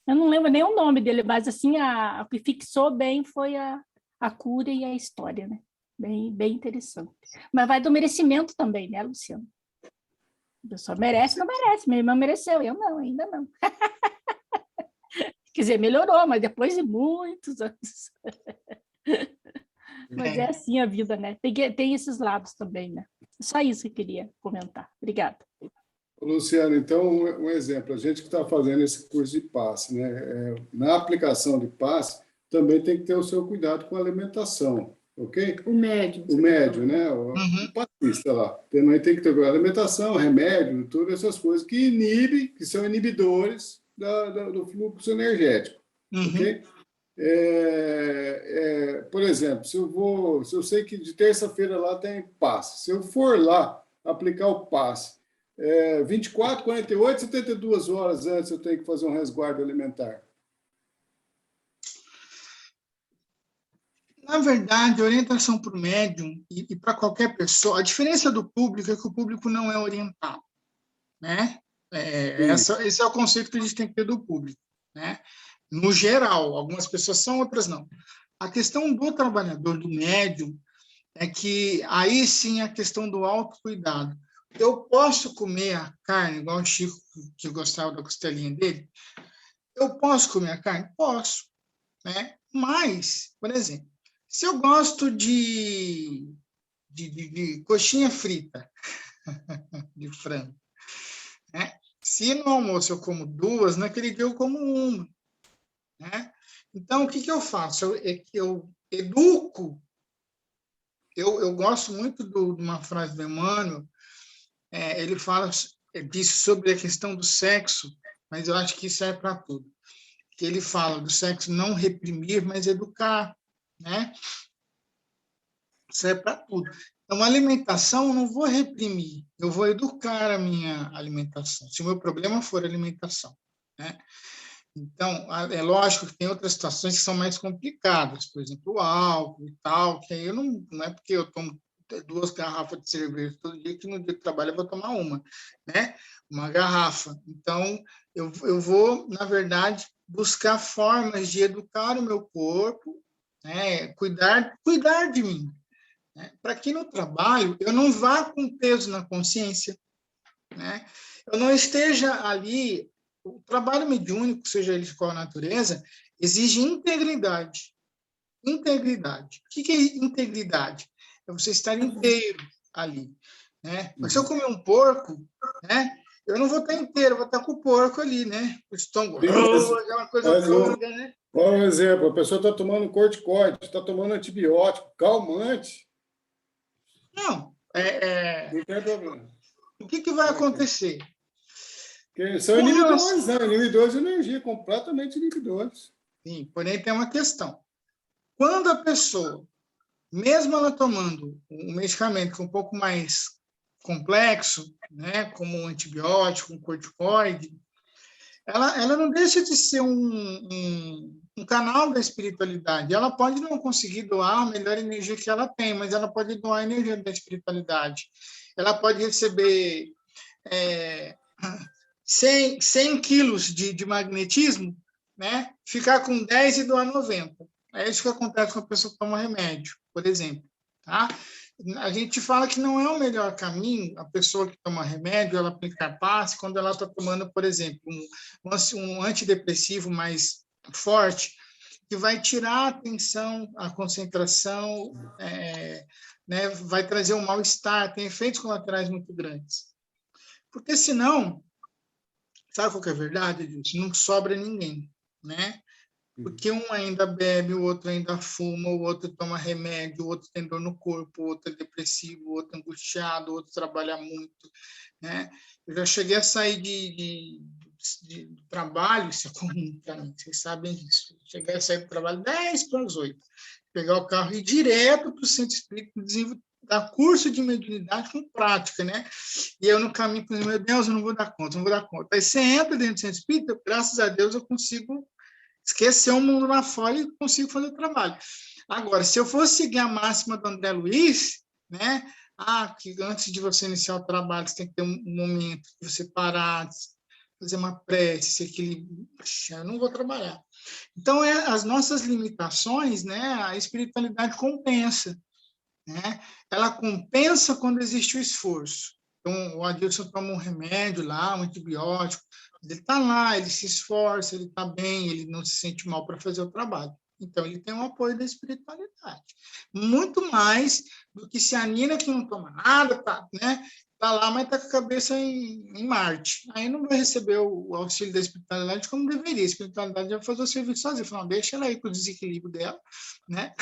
Eu não lembro nem o nome dele, mas assim, o que fixou bem foi a cura e a história, né? Bem interessante. Mas vai do merecimento também, né, Luciano? A pessoa merece, não merece. Minha irmã mereceu, eu não, ainda não. Quer dizer, melhorou, mas depois de muitos anos. Mas é assim a vida, né? Tem esses lados também, né? Só isso que eu queria comentar. Obrigada. Luciano, então, um exemplo. A gente que está fazendo esse curso de passe, né? Na aplicação de passe, também tem que ter o seu cuidado com a alimentação, ok? O médium. O médium, né? O passista lá. Também tem que ter alimentação, remédio, todas essas coisas que são inibidores, do fluxo energético. Ok? Por exemplo, se eu sei que de terça-feira lá tem passe, se eu for lá aplicar o passe, 24, 48, 72 horas antes eu tenho que fazer um resguardo alimentar. Na verdade, a orientação para o médium e para qualquer pessoa, a diferença do público é que o público não é orientado, né? Esse é o conceito que a gente tem que ter do público, né? No geral, algumas pessoas são, outras não. A questão do trabalhador, do médium, é que aí sim a questão do autocuidado. Eu posso comer a carne, igual o Chico, que gostava da costelinha dele? Eu posso comer a carne? Posso, né? Mas, por exemplo, se eu gosto de coxinha frita de frango, né? Se no almoço eu como 2, naquele dia eu como 1, né? Então, o que eu faço? Eu educo. Eu gosto muito de uma frase do Emmanuel, ele fala disso sobre a questão do sexo, mas eu acho que isso é para tudo. Que ele fala do sexo não reprimir, mas educar, né? Isso é para tudo. Então, a alimentação eu não vou reprimir, eu vou educar a minha alimentação, se o meu problema for alimentação, né? Então, é lógico que tem outras situações que são mais complicadas, por exemplo, o álcool e tal, que aí não é porque eu tomo 2 garrafas de cerveja todo dia que no dia de trabalho eu vou tomar uma, né? Uma garrafa. Então, eu vou, na verdade, buscar formas de educar o meu corpo, né? Cuidar de mim, né? Para que no trabalho eu não vá com peso na consciência, né? Eu não esteja ali. O trabalho mediúnico, seja ele de qual natureza, exige integridade. Integridade. O que é integridade? É você estar inteiro ali, né? Mas se eu comer um porco, né? Eu não vou estar inteiro, eu vou estar com o porco ali, né? O estômago, aquela coisa toda, né? Por exemplo, a pessoa está tomando corticoide, está tomando antibiótico, calmante. Não, não tem problema. O que vai acontecer? Porque são inibidores, né? Inibidores de energia, completamente inibidores. Sim, porém tem uma questão. Quando a pessoa, mesmo ela tomando um medicamento que é um pouco mais complexo, né, como um antibiótico, um corticoide, ela não deixa de ser um canal da espiritualidade. Ela pode não conseguir doar a melhor energia que ela tem, mas ela pode doar a energia da espiritualidade. Ela pode receber 100 quilos de magnetismo, né, ficar com 10 e doar 90. É isso que acontece com a pessoa que toma remédio, por exemplo. Tá? A gente fala que não é o melhor caminho a pessoa que toma remédio, ela aplicar passe, quando ela está tomando, por exemplo, um antidepressivo mais forte, que vai tirar a atenção, a concentração, né, vai trazer um mal-estar, tem efeitos colaterais muito grandes. Porque senão, sabe qual que é a verdade, Edilson? Não sobra ninguém, né? Porque um ainda bebe, o outro ainda fuma, o outro toma remédio, o outro tem dor no corpo, o outro é depressivo, o outro é angustiado, o outro trabalha muito, né? Eu já cheguei a sair de trabalho, isso é comum para mim, vocês sabem disso. Cheguei a sair do trabalho 10 para as 8, pegar o carro e ir direto para o centro espírita, dar curso de mediunidade com prática, né? E eu no caminho, meu Deus, eu não vou dar conta. Aí você entra dentro do centro espírita, graças a Deus eu consigo esquecer o mundo lá fora e consigo fazer o trabalho. Agora, se eu fosse seguir a máxima do André Luiz, né? Que antes de você iniciar o trabalho, você tem que ter um momento de você parar, fazer uma prece, se equilibrar. Eu não vou trabalhar. Então, as nossas limitações, né? A espiritualidade compensa, né? Ela compensa quando existe o esforço. Então, o Adilson toma um remédio lá, um antibiótico, ele está lá, ele se esforça, ele está bem, ele não se sente mal para fazer o trabalho. Então, ele tem o apoio da espiritualidade. Muito mais do que se a Nina, que não toma nada, né? Está lá, mas está com a cabeça em Marte. Aí não vai receber o auxílio da espiritualidade como deveria. A espiritualidade vai fazer o serviço sozinha. Fala, deixa ela aí com o desequilíbrio dela, né?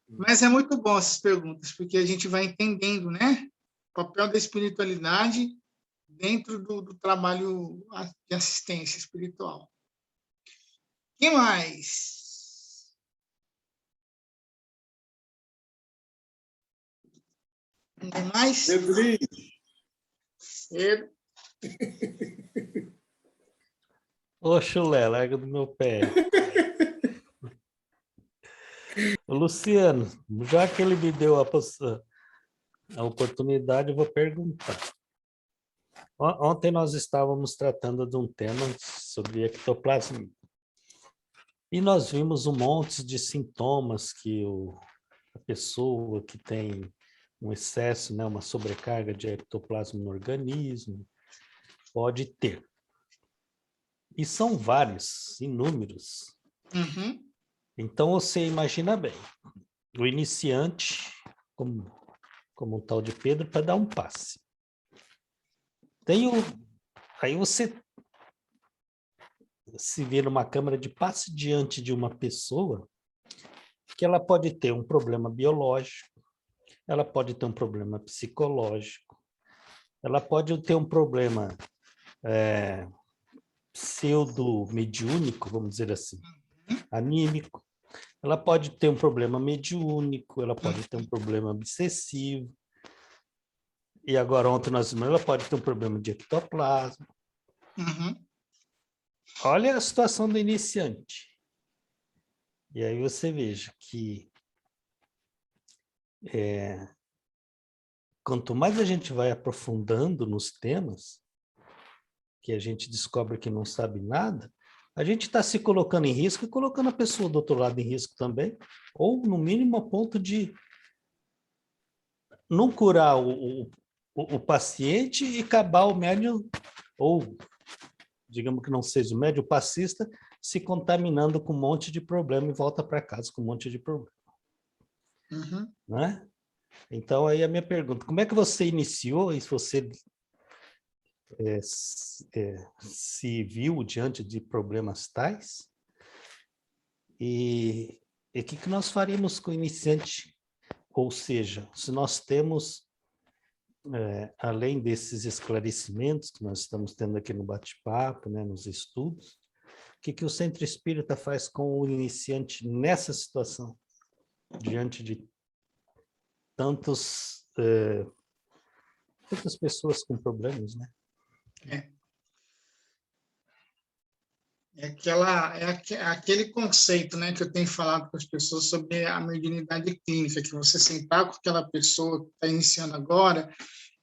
Mas é muito bom essas perguntas, porque a gente vai entendendo, né? O papel da espiritualidade dentro do trabalho de assistência espiritual. O que mais? Não tem mais? Pedrinho, Pedro. Ô, chulé, larga do meu pé. Ô, Luciano, já que ele me deu a oportunidade, eu vou perguntar. Ontem nós estávamos tratando de um tema sobre ectoplasmia. E nós vimos um monte de sintomas que a pessoa que tem um excesso, né, uma sobrecarga de ectoplasma no organismo, pode ter. E são vários, inúmeros. Uhum. Então, você imagina bem, o iniciante, como um tal de Pedro, para dar um passe. Aí você se vê numa câmara de passe diante de uma pessoa que ela pode ter um problema biológico, ela pode ter um problema psicológico, ela pode ter um problema pseudo-mediúnico, vamos dizer assim, anímico, ela pode ter um problema mediúnico, ela pode ter um problema obsessivo, e agora ontem nós vimos, ela pode ter um problema de ectoplasma. Uhum. Olha a situação do iniciante. E aí você veja que quanto mais a gente vai aprofundando nos temas, que a gente descobre que não sabe nada, a gente está se colocando em risco e colocando a pessoa do outro lado em risco também, ou no mínimo a ponto de não curar o paciente e acabar o médium, ou digamos que não seja o médium, o passista, se contaminando com um monte de problema e volta para casa com um monte de problema. Uhum. Né? Então, aí a minha pergunta, como é que você iniciou e se você se viu diante de problemas tais? E o que nós faríamos com o iniciante? Ou seja, se nós temos, além desses esclarecimentos que nós estamos tendo aqui no bate-papo, né, nos estudos, o que o Centro Espírita faz com o iniciante nessa situação, diante de tantas pessoas com problemas, né? Aquele conceito, né, que eu tenho falado com as pessoas sobre a mediunidade clínica, que você sentar com aquela pessoa que está iniciando agora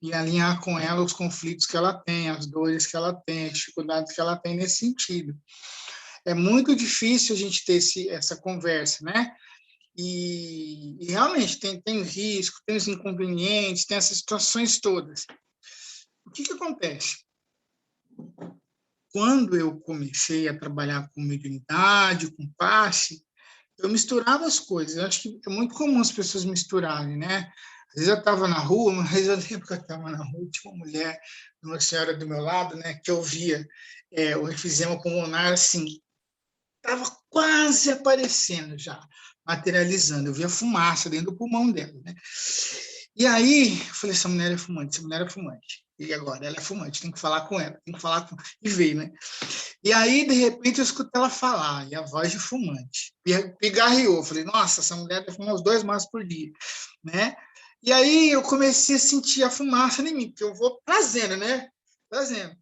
e alinhar com ela os conflitos que ela tem, as dores que ela tem, as dificuldades que ela tem nesse sentido. É muito difícil a gente ter essa conversa, né? E realmente tem risco, tem os inconvenientes, tem essas situações todas. O que acontece? Quando eu comecei a trabalhar com mediunidade, com passe, eu misturava as coisas. Eu acho que é muito comum as pessoas misturarem, né? Às vezes eu estava na rua, uma vez eu lembro que eu estava na rua, tinha uma mulher, uma senhora do meu lado, né, que eu via o enfisema pulmonar, assim, estava quase aparecendo já, materializando. Eu via fumaça dentro do pulmão dela, né? E aí, eu falei, essa mulher é fumante, essa mulher é fumante. E agora, ela é fumante, tem que falar com ela, tem que falar com... E veio, né? E aí, de repente, eu escutei ela falar, e a voz de fumante. Pigarreou, eu falei, nossa, essa mulher deve fumar uns 2 maços por dia, né? E aí, eu comecei a sentir a fumaça em mim, porque eu vou trazendo, né? Trazendo.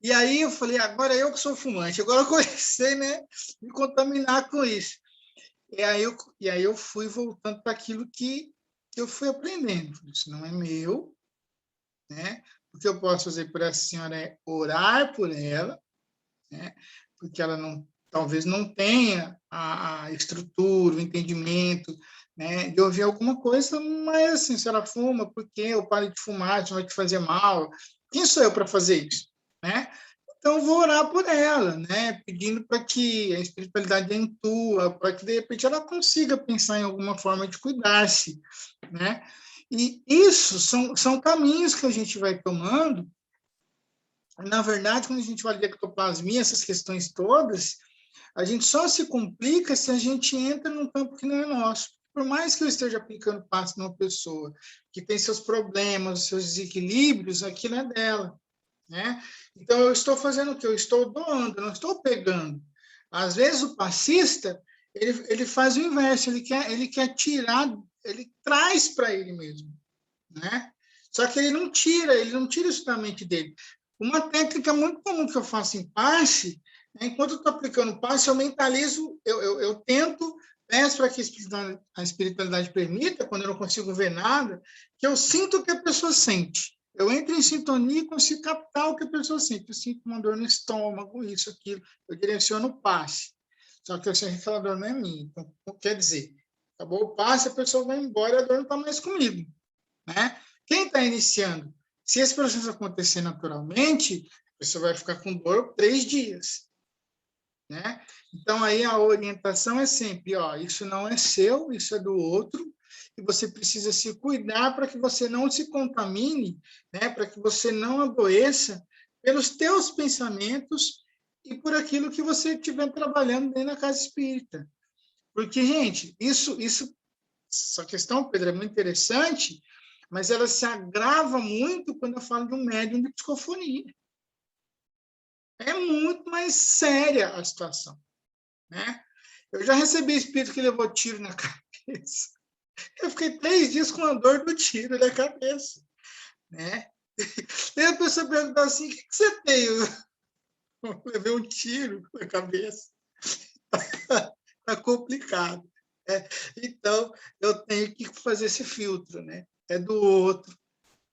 E aí, eu falei, agora eu que sou fumante. Agora eu comecei, né, me contaminar com isso. E aí eu fui voltando para aquilo que eu fui aprendendo. Isso não é meu, né? O que eu posso fazer por essa senhora é orar por ela, né? Porque ela talvez não tenha a estrutura, o entendimento, né? De ouvir alguma coisa, mas assim, se ela fuma, por quê? Eu paro de fumar, isso vai te fazer mal. Quem sou eu para fazer isso, né? Então, eu vou orar por ela, né? Pedindo para que a espiritualidade intua, para que, de repente, ela consiga pensar em alguma forma de cuidar-se, né? E isso são caminhos que a gente vai tomando. Na verdade, quando a gente fala de ectoplasmia, essas questões todas, a gente só se complica se a gente entra num campo que não é nosso. Por mais que eu esteja aplicando passe numa pessoa que tem seus problemas, seus desequilíbrios, aquilo é dela, né? Então, eu estou fazendo o quê? Eu estou doando, eu não estou pegando. Às vezes, o passista, ele faz o inverso, ele quer tirar, ele traz para ele mesmo, né? Só que ele não tira isso da mente dele. Uma técnica muito comum que eu faço em passe, né, enquanto eu estou aplicando o passe, eu mentalizo, eu tento, peço para que a espiritualidade permita, quando eu não consigo ver nada, que eu sinto o que a pessoa sente. Eu entro em sintonia e consigo captar o que a pessoa sente. Eu sinto uma dor no estômago, isso, aquilo. Eu direciono o passe. Só que eu sei que aquela dor não é minha. Então, quer dizer, acabou o passe, a pessoa vai embora e a dor não está mais comigo, né? Quem está iniciando? Se esse processo acontecer naturalmente, a pessoa vai ficar com dor por 3 dias, né? Então, aí a orientação é sempre, ó, isso não é seu, isso é do outro, e você precisa se cuidar para que você não se contamine, né? Para que você não adoeça pelos teus pensamentos e por aquilo que você estiver trabalhando dentro da casa espírita. Porque, gente, essa questão, Pedro, é muito interessante, mas ela se agrava muito quando eu falo de um médium de psicofonia. É muito mais séria a situação, né? Eu já recebi espírito que levou tiro na cabeça. Eu fiquei 3 dias com a dor do tiro na cabeça, né? E a pessoa pergunta assim, o que você tem? Eu levei um tiro na cabeça. Tá complicado. Né? Então, eu tenho que fazer esse filtro, né? É do outro.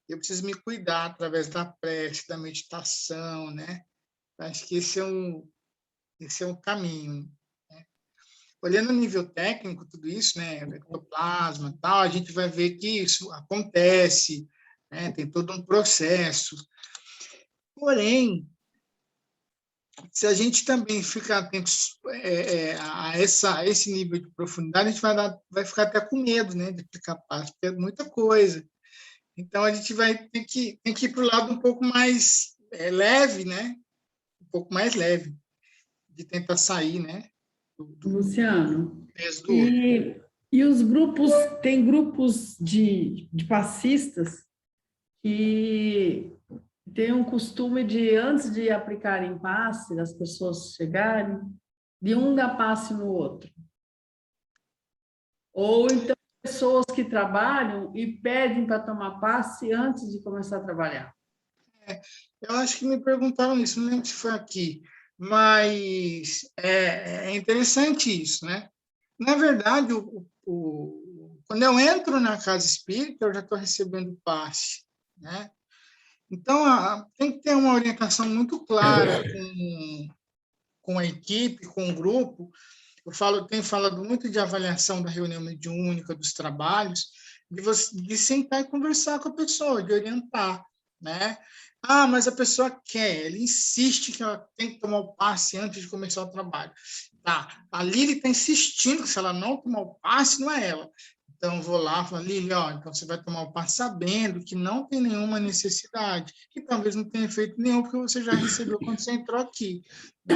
Eu preciso me cuidar através da prece, da meditação, né? Acho que esse é um caminho. Né? Olhando no nível técnico, tudo isso, né? Ectoplasma, tal, a gente vai ver que isso acontece, né? Tem todo um processo. Porém, se a gente também ficar atento a esse nível de profundidade, a gente vai ficar até com medo, né, de aplicar passe, porque é muita coisa. Então, a gente tem que ir para o lado um pouco mais leve, né? Um pouco mais leve, de tentar sair, né? Luciano, peso do outro. e os grupos, tem grupos de passistas que têm um costume de, antes de aplicarem passe, as pessoas chegarem, de um dar passe no outro. Ou então pessoas que trabalham e pedem para tomar passe antes de começar a trabalhar. Eu acho que me perguntaram isso, não lembro se foi aqui, mas é interessante isso, né? Na verdade, quando eu entro na casa espírita, eu já estou recebendo passe, né? Então, tem que ter uma orientação muito clara com a equipe, com o grupo. Tenho falado muito de avaliação da reunião mediúnica, dos trabalhos, de sentar e conversar com a pessoa, de orientar, né? Ah, mas a pessoa quer, ele insiste que ela tem que tomar o passe antes de começar o trabalho. Tá, a Lili está insistindo que se ela não tomar o passe, não é ela. Então, vou lá e falo, Lili, ó, então você vai tomar o passe sabendo que não tem nenhuma necessidade, que talvez não tenha efeito nenhum, porque você já recebeu quando você entrou aqui, né?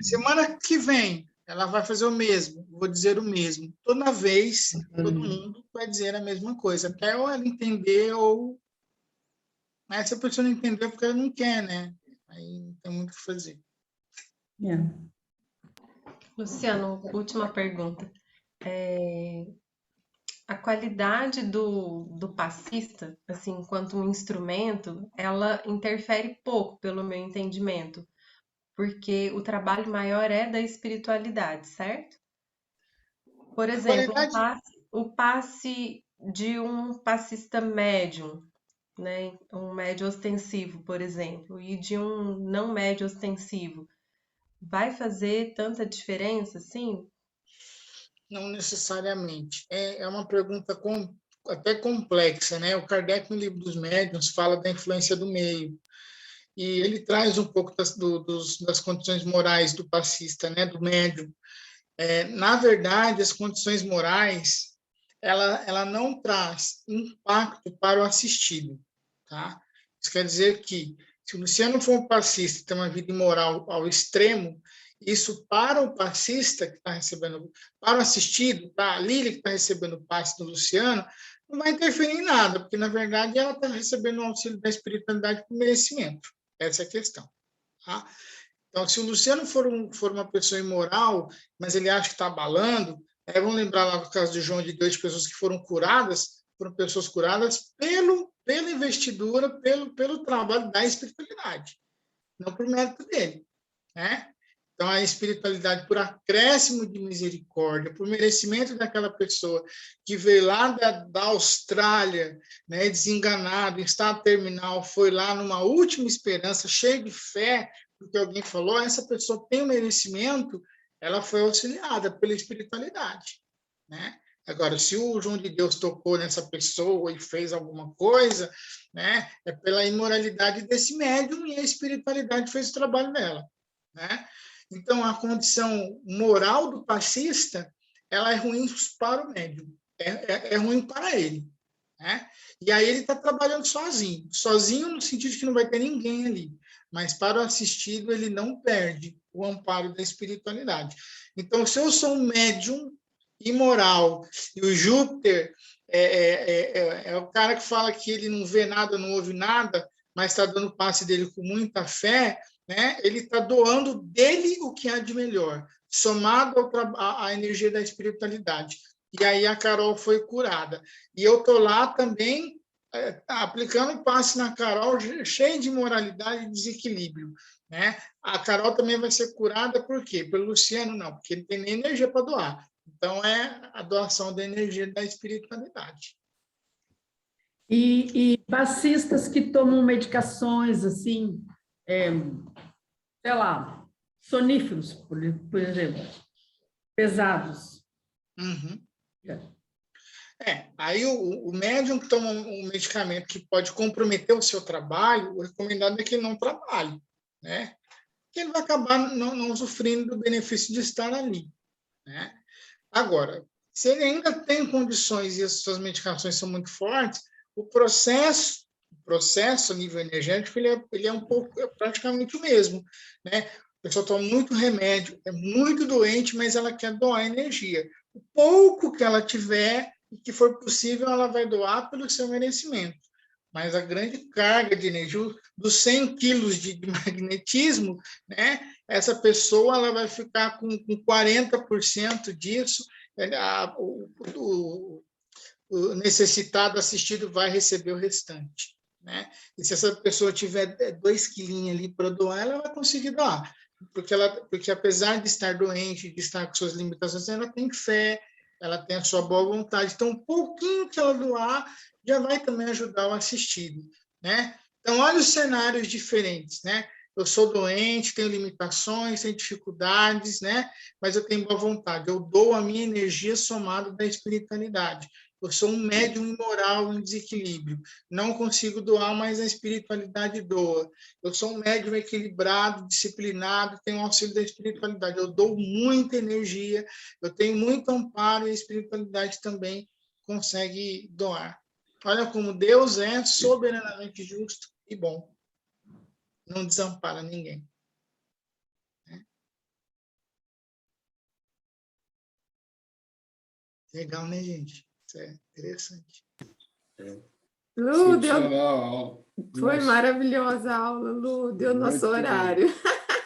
Semana que vem, ela vai fazer o mesmo, vou dizer o mesmo. Toda vez, todo mundo vai dizer a mesma coisa, até ou ela entender ou... Mas se a pessoa não entendeu, porque ela não quer, né? Aí não tem muito o que fazer. Luciano, última pergunta. A qualidade do passista, assim, enquanto um instrumento, ela interfere pouco, pelo meu entendimento, porque o trabalho maior é da espiritualidade, certo? Por exemplo, o passe de um passista médium, né? Um médio ostensivo, por exemplo, e de um não médio ostensivo, vai fazer tanta diferença, assim? Não necessariamente. É uma pergunta até complexa, né? O Kardec, no Livro dos Médiuns, fala da influência do meio. E ele traz um pouco das condições morais do passista, né? Do médium. Na verdade, as condições morais, ela não traz impacto para o assistido, tá? Isso quer dizer que, se o Luciano for um passista, tem uma vida imoral ao extremo, isso para o passista que está recebendo, para o assistido, para a Lília que está recebendo o passe do Luciano, não vai interferir em nada, porque, na verdade, ela está recebendo o auxílio da espiritualidade por merecimento. Essa é a questão. Tá? Então, se o Luciano for uma pessoa imoral, mas ele acha que está abalando, vamos lembrar lá do caso de João de Deus, de pessoas que foram pessoas curadas pela investidura, pelo trabalho da espiritualidade, não por mérito dele, né? Então, a espiritualidade, por acréscimo de misericórdia, por merecimento daquela pessoa que veio lá da Austrália, né, desenganado, em estado terminal, foi lá numa última esperança, cheio de fé, porque alguém falou, essa pessoa tem o merecimento, ela foi auxiliada pela espiritualidade, né? Agora, se o João de Deus tocou nessa pessoa e fez alguma coisa, né, é pela imoralidade desse médium e a espiritualidade fez o trabalho dela, né? Então, a condição moral do passista, ela é ruim para o médium, é ruim para ele, né? E aí ele está trabalhando sozinho no sentido de que não vai ter ninguém ali, mas para o assistido ele não perde o amparo da espiritualidade. Então, se eu sou um médium imoral e o Júpiter é o cara que fala que ele não vê nada, não ouve nada, mas está dando o passe dele com muita fé, né? Ele está doando dele o que há de melhor, somado à energia da espiritualidade. E aí a Carol foi curada. E eu estou lá também aplicando o passe na Carol, cheio de moralidade e desequilíbrio, né? A Carol também vai ser curada por quê? Pelo Luciano, não, porque ele tem nem energia para doar. Então, é a doação da energia da espiritualidade. E passistas que tomam medicações, assim, sei lá, soníferos, por exemplo, pesados. Uhum. Aí o médium que toma um medicamento que pode comprometer o seu trabalho, o recomendado é que ele não trabalhe, né? Porque ele vai acabar não usufruindo do benefício de estar ali, né? Agora, se ele ainda tem condições e as suas medicações são muito fortes, o processo a nível energético, ele é praticamente o mesmo, né? A pessoa toma muito remédio, é muito doente, mas ela quer doar energia. O pouco que ela tiver e que for possível, ela vai doar pelo seu merecimento. Mas a grande carga de energia, dos 100 quilos de magnetismo, né? Essa pessoa ela vai ficar com 40% disso, o necessitado assistido vai receber o restante, né? E se essa pessoa tiver 2 quilinhos ali para doar, ela vai conseguir doar, porque apesar de estar doente, de estar com suas limitações, ela tem fé, ela tem a sua boa vontade. Então, um pouquinho que ela doar já vai também ajudar o assistido, né? Então, olha os cenários diferentes, né? Eu sou doente, tenho limitações, tenho dificuldades, né? Mas eu tenho boa vontade. Eu dou a minha energia somada da espiritualidade. Eu sou um médium imoral em desequilíbrio. Não consigo doar, mas a espiritualidade doa. Eu sou um médium equilibrado, disciplinado, tenho o auxílio da espiritualidade. Eu dou muita energia, eu tenho muito amparo e a espiritualidade também consegue doar. Olha como Deus é soberanamente justo e bom. Não desampara ninguém. Legal, né, gente? Isso é interessante. Lu, foi Nossa. maravilhosa a aula, Lu, deu nosso Muito horário.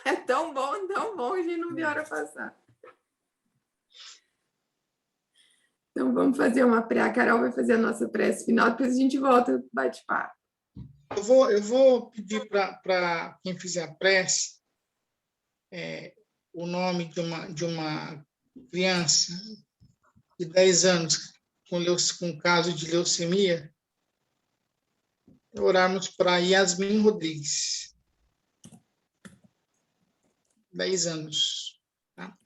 É tão bom, a gente não viu a hora passar. Então, vamos fazer uma prece. A Carol vai fazer a nossa prece final, depois a gente volta para bate-papo. Eu vou pedir para quem fizer a prece o nome de uma criança de 10 anos com caso de leucemia, orarmos para Yasmin Rodrigues, 10 anos. Tá?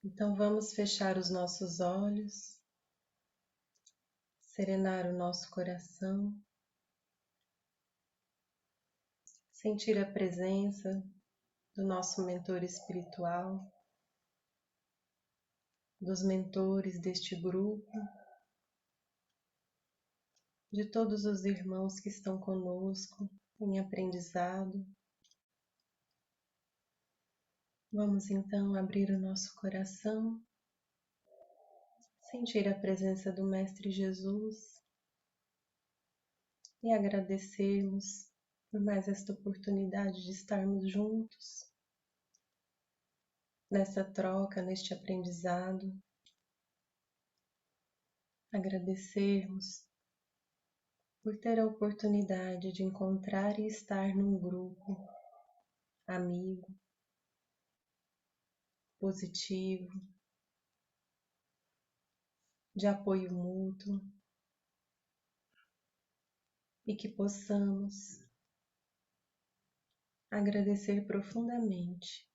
Então, vamos fechar os nossos olhos, serenar o nosso coração, sentir a presença do nosso mentor espiritual, dos mentores deste grupo, de todos os irmãos que estão conosco em aprendizado. Vamos então abrir o nosso coração, sentir a presença do Mestre Jesus e agradecermos por mais esta oportunidade de estarmos juntos nessa troca, neste aprendizado. Agradecermos por ter a oportunidade de encontrar e estar num grupo amigo, positivo, de apoio mútuo, e que possamos agradecer profundamente,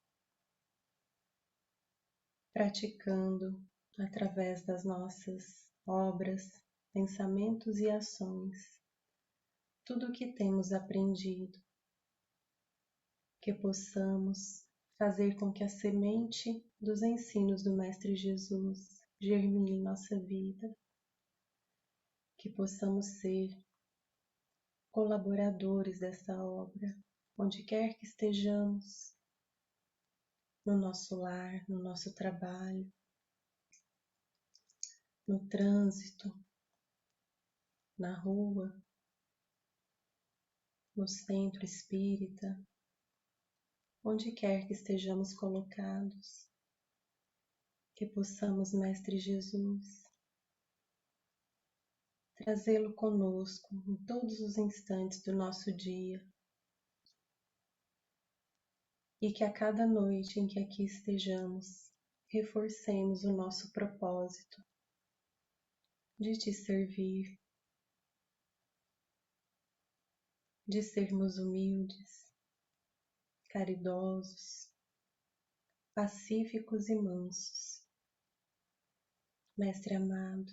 praticando através das nossas obras, pensamentos e ações, tudo o que temos aprendido, que possamos fazer com que a semente dos ensinos do Mestre Jesus germine em nossa vida, que possamos ser colaboradores dessa obra, onde quer que estejamos, no nosso lar, no nosso trabalho, no trânsito, na rua, no centro espírita, onde quer que estejamos colocados, que possamos, Mestre Jesus, trazê-lo conosco em todos os instantes do nosso dia, e que a cada noite em que aqui estejamos, reforcemos o nosso propósito de te servir, de sermos humildes, caridosos, pacíficos e mansos. Mestre amado,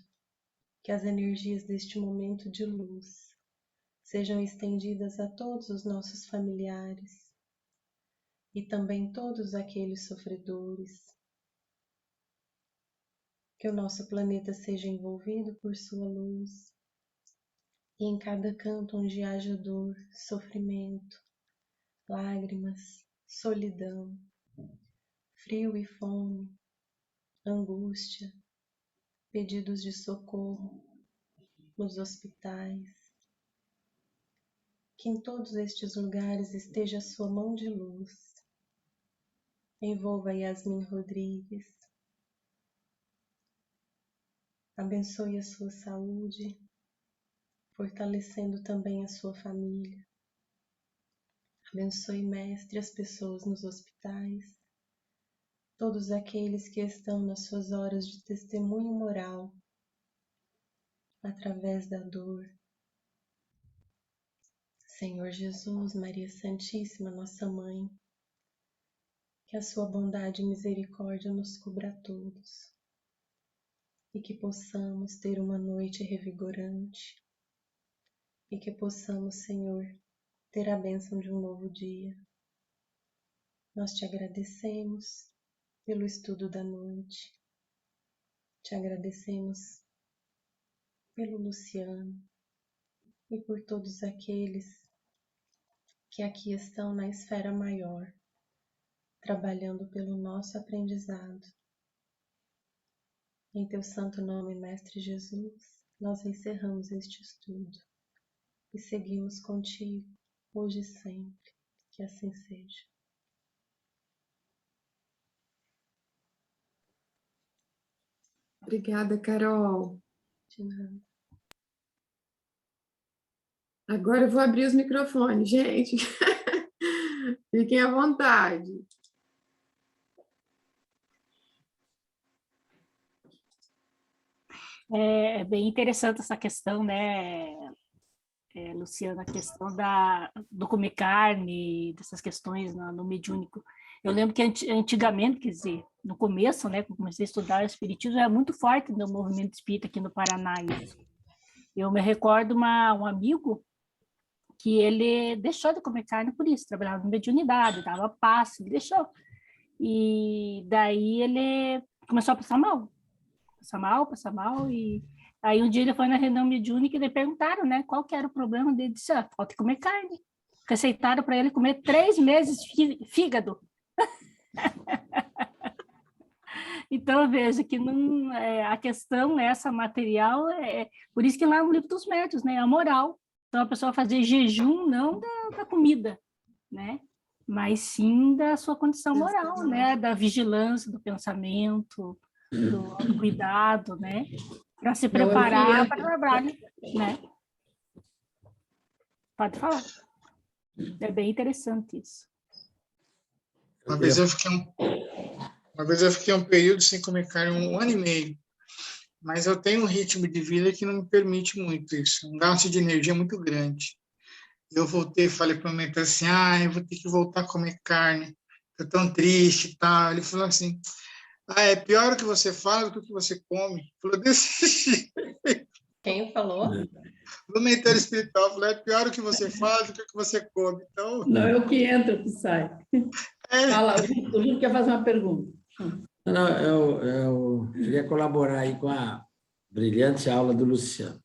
que as energias deste momento de luz sejam estendidas a todos os nossos familiares e também todos aqueles sofredores. Que o nosso planeta seja envolvido por sua luz e em cada canto onde haja dor, sofrimento, lágrimas, solidão, frio e fome, angústia, pedidos de socorro nos hospitais, que em todos estes lugares esteja a sua mão de luz. Envolva Yasmin Rodrigues, abençoe a sua saúde, fortalecendo também a sua família. Abençoe, Mestre, as pessoas nos hospitais, todos aqueles que estão nas suas horas de testemunho moral, através da dor. Senhor Jesus, Maria Santíssima, nossa Mãe, que a sua bondade e misericórdia nos cubra a todos, e que possamos ter uma noite revigorante, e que possamos, Senhor, ter a bênção de um novo dia. Nós te agradecemos pelo estudo da noite, te agradecemos pelo Luciano e por todos aqueles que aqui estão na esfera maior, trabalhando pelo nosso aprendizado. Em teu santo nome, Mestre Jesus, nós encerramos este estudo e seguimos contigo, hoje e sempre. Que assim seja. Obrigada, Carol. De nada. Agora eu vou abrir os microfones, gente. Fiquem à vontade. É bem interessante essa questão, né, Luciana, a questão do comer carne, dessas questões no mediúnico. Eu lembro que antigamente, quer dizer, no começo, né, quando comecei a estudar o espiritismo, era muito forte no movimento espírita aqui no Paraná. Isso. Eu me recordo um amigo que ele deixou de comer carne por isso, trabalhava em mediunidade, dava passe, ele deixou. E daí ele começou a passar mal, e aí um dia ele foi na reunião mediúnica e lhe perguntaram, né, qual que era o problema dele, disse, falta de comer carne. receitaram para ele comer 3 meses fígado. Então, eu vejo que não, a questão essa material, por isso que lá no Livro dos Médiuns, né, a moral. Então, a pessoa fazer jejum não da comida, né, mas sim da sua condição moral, né, da vigilância, do pensamento, do cuidado, né, para se preparar para o trabalho, né. Pode falar. É bem interessante isso. Uma vez eu fiquei um período sem comer carne, 1 ano e meio. Mas eu tenho um ritmo de vida que não me permite muito isso. Um gasto de energia muito grande. Eu voltei e falei para o meu mentor assim, eu vou ter que voltar a comer carne. Estou tão triste e tal. Ele falou assim, é pior o que você fala do que o que você come. Ele falou desse jeito. Quem falou? O mentor espiritual falou, é pior o que você fala do que o que você come. Então... Não, eu que entro, que sai. Fala, o Júlio quer fazer uma pergunta. Não, eu queria colaborar aí com a brilhante aula do Luciano.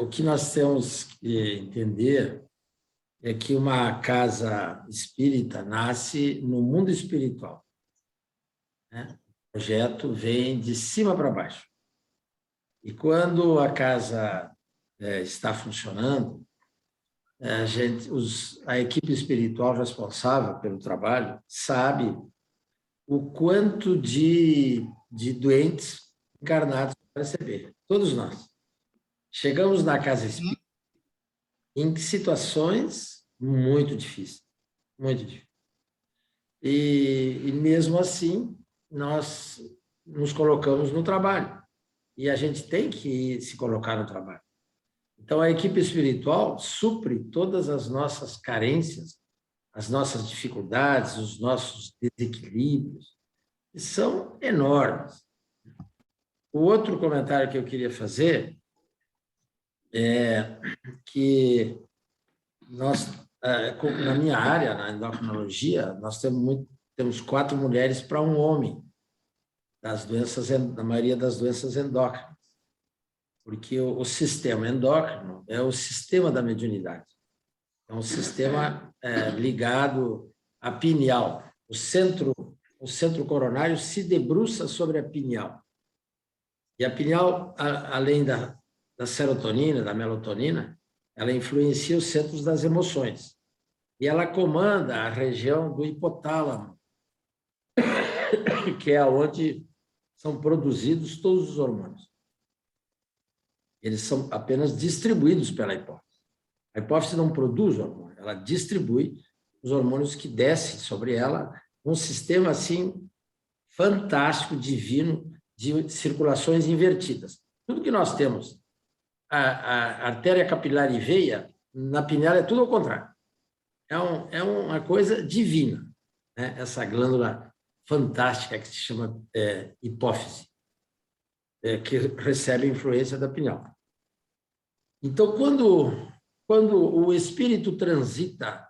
O que nós temos que entender é que uma casa espírita nasce no mundo espiritual, né? O projeto vem de cima para baixo. E quando a casa está funcionando, a equipe espiritual responsável pelo trabalho sabe o quanto de doentes encarnados para receber. Todos nós. Chegamos na casa espírita em situações muito difíceis. Muito difíceis. E mesmo assim, nós nos colocamos no trabalho. E a gente tem que se colocar no trabalho. Então, a equipe espiritual supre todas as nossas carências, as nossas dificuldades, os nossos desequilíbrios, que são enormes. O outro comentário que eu queria fazer é que nós, na minha área, na endocrinologia, nós temos 4 mulheres para 1 homem, na maioria das doenças endócrinas, porque o sistema endócrino é o sistema da mediunidade. É um sistema ligado à pineal. O centro coronário se debruça sobre a pineal. E a pineal, além da serotonina, da melatonina, ela influencia os centros das emoções. E ela comanda a região do hipotálamo, que é onde são produzidos todos os hormônios. Eles são apenas distribuídos pela hipófise. A hipófise não produz hormônio, ela distribui os hormônios que descem sobre ela, um sistema assim fantástico, divino, de circulações invertidas. Tudo que nós temos, a artéria capilar e veia, na pineal é tudo ao contrário. É uma coisa divina, né? Essa glândula fantástica que se chama hipófise, que recebe a influência da pineal. Então, quando o espírito transita,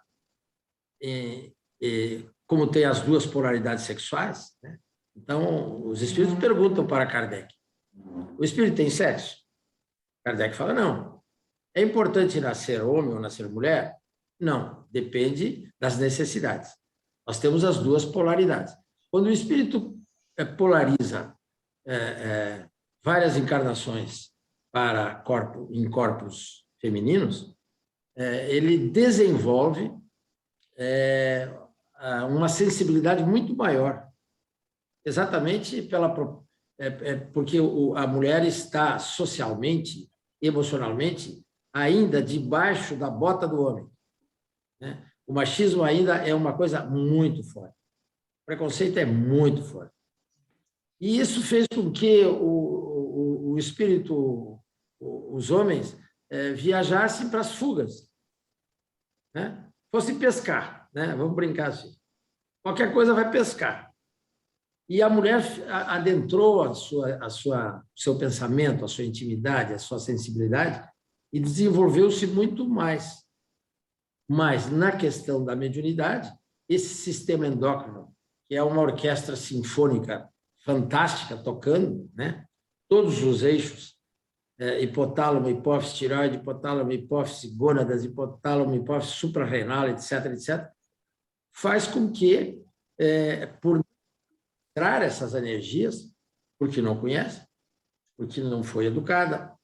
como tem as 2 polaridades sexuais, né? Então, os espíritos perguntam para Kardec, o espírito tem sexo? Kardec fala, não. É importante nascer homem ou nascer mulher? Não, depende das necessidades. Nós temos as 2 polaridades. Quando o espírito polariza várias encarnações em corpos femininos, ele desenvolve uma sensibilidade muito maior, exatamente porque a mulher está socialmente, emocionalmente, ainda debaixo da bota do homem, né? O machismo ainda é uma coisa muito forte. O preconceito é muito forte. E isso fez com que o espírito, os homens, viajassem para as fugas, né? Fosse pescar, né? Vamos brincar assim. Qualquer coisa vai pescar. E a mulher adentrou o seu pensamento, a sua intimidade, a sua sensibilidade e desenvolveu-se muito mais. Mas, na questão da mediunidade, esse sistema endócrino, que é uma orquestra sinfônica fantástica, tocando, né? Todos os eixos hipotálamo, hipófise tireoide, hipotálamo, hipófise gônadas, hipotálamo, hipófise suprarrenal, etc., etc., faz com que, por entrar essas energias, porque não conhece, porque não foi educada,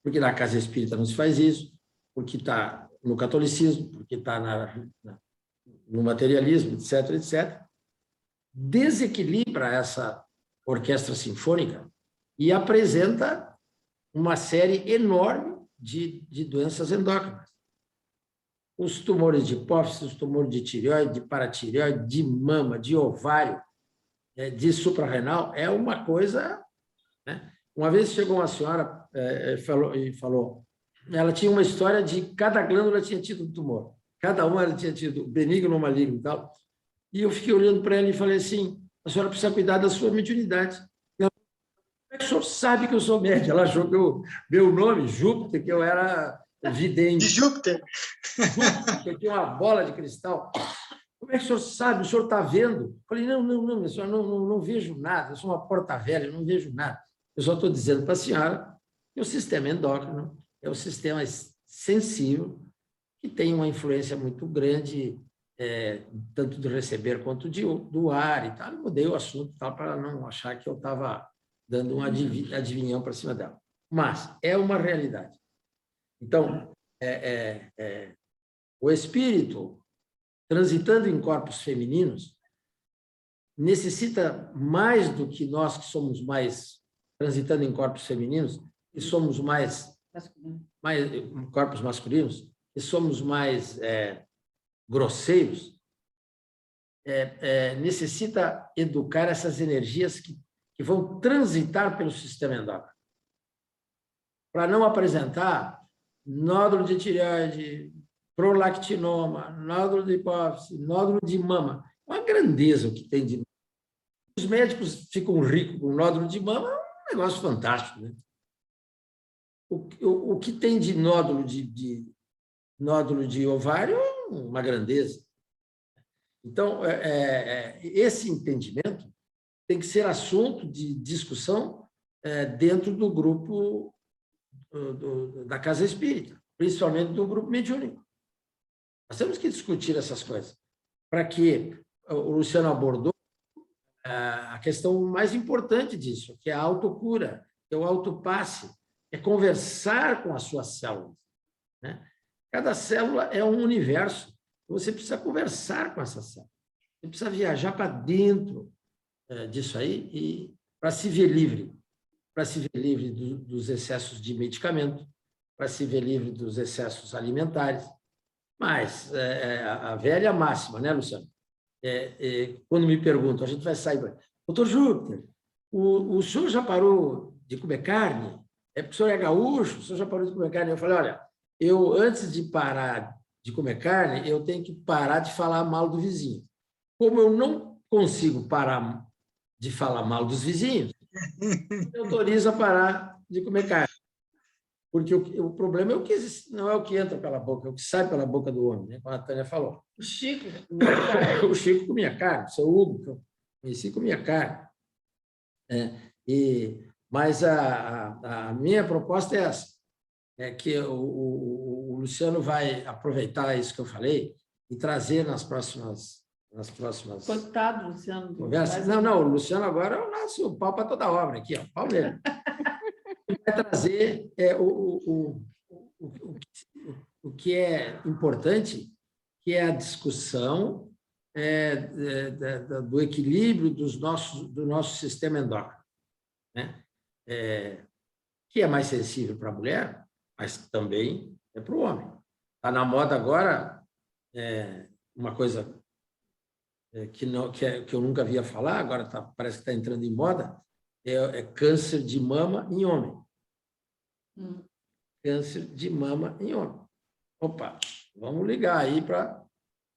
porque na casa espírita não se faz isso, porque está no catolicismo, porque está no materialismo, etc., etc., desequilibra essa orquestra sinfônica e apresenta uma série enorme de doenças endócrinas. Os tumores de hipófise, os tumores de tireoide, de paratireoide, de mama, de ovário, de suprarrenal, é uma coisa... né? Uma vez chegou uma senhora e falou, ela tinha uma história de cada glândula tinha tido um tumor, cada uma ela tinha tido benigno ou maligno e tal, e eu fiquei olhando para ela e falei assim, a senhora precisa cuidar da sua mediunidade. Ela, como é que o senhor sabe que eu sou médium? Ela achou que meu nome, Júpiter, que eu era vidente. De Júpiter. Que eu tinha uma bola de cristal. Como é que o senhor sabe? O senhor está vendo? Eu falei, não, senhora, não vejo nada, eu sou uma porta velha, não vejo nada. Eu só estou dizendo para a senhora que o sistema endócrino é um sistema sensível que tem uma influência muito grande, tanto do receber quanto do ar e tal. Eu mudei o assunto para não achar que eu estava dando um adivinhão para cima dela. Mas é uma realidade. Então, o espírito, transitando em corpos femininos, necessita mais do que nós que somos mais, transitando em corpos femininos, e somos mais corpos masculinos, e somos mais grosseiros, necessita educar essas energias que vão transitar pelo sistema endócrino, para não apresentar nódulo de tireoide, prolactinoma, nódulo de hipófise, nódulo de mama. Uma grandeza o que tem de... Os médicos ficam ricos com nódulo de mama, é um negócio fantástico, né? O que tem de nódulo de ovário é uma grandeza. Então, esse entendimento tem que ser assunto de discussão dentro do grupo da Casa Espírita, principalmente do grupo mediúnico. Nós temos que discutir essas coisas, para que o Luciano abordou a questão mais importante disso, que é a autocura, que é o autopasse, é conversar com as suas células, né? Cada célula é um universo, você precisa conversar com essa célula, você precisa viajar para dentro disso aí e para se ver livre, dos excessos de medicamento, para se ver livre dos excessos alimentares. Mas a velha máxima, né, Luciano? Quando me perguntam, a gente vai sair... Doutor Júpiter, o senhor já parou de comer carne? É porque o senhor é gaúcho, o senhor já parou de comer carne? Eu falei, olha, antes de parar de comer carne, eu tenho que parar de falar mal do vizinho. Como eu não consigo parar de falar mal dos vizinhos, me autoriza a parar de comer carne. Porque o problema não é o que entra pela boca, é o que sai pela boca do homem, né? Como a Tânia falou. O Chico comia carne, o seu Hugo, que eu conheci, comia carne. Mas a minha proposta é essa, que o Luciano vai aproveitar isso que eu falei e trazer nas próximas Coitado, Luciano. conversas. Não, o Luciano agora é o nosso pau para toda obra aqui, ó, pau mesmo. Vai trazer o que é importante, que é a discussão do equilíbrio do nosso sistema endócrino, né? Que é mais sensível para a mulher, mas também é para o homem. Está na moda agora uma coisa que eu nunca havia falar, agora parece que está entrando em moda, é câncer de mama em homem. Câncer de mama em homem. Opa, vamos ligar aí para...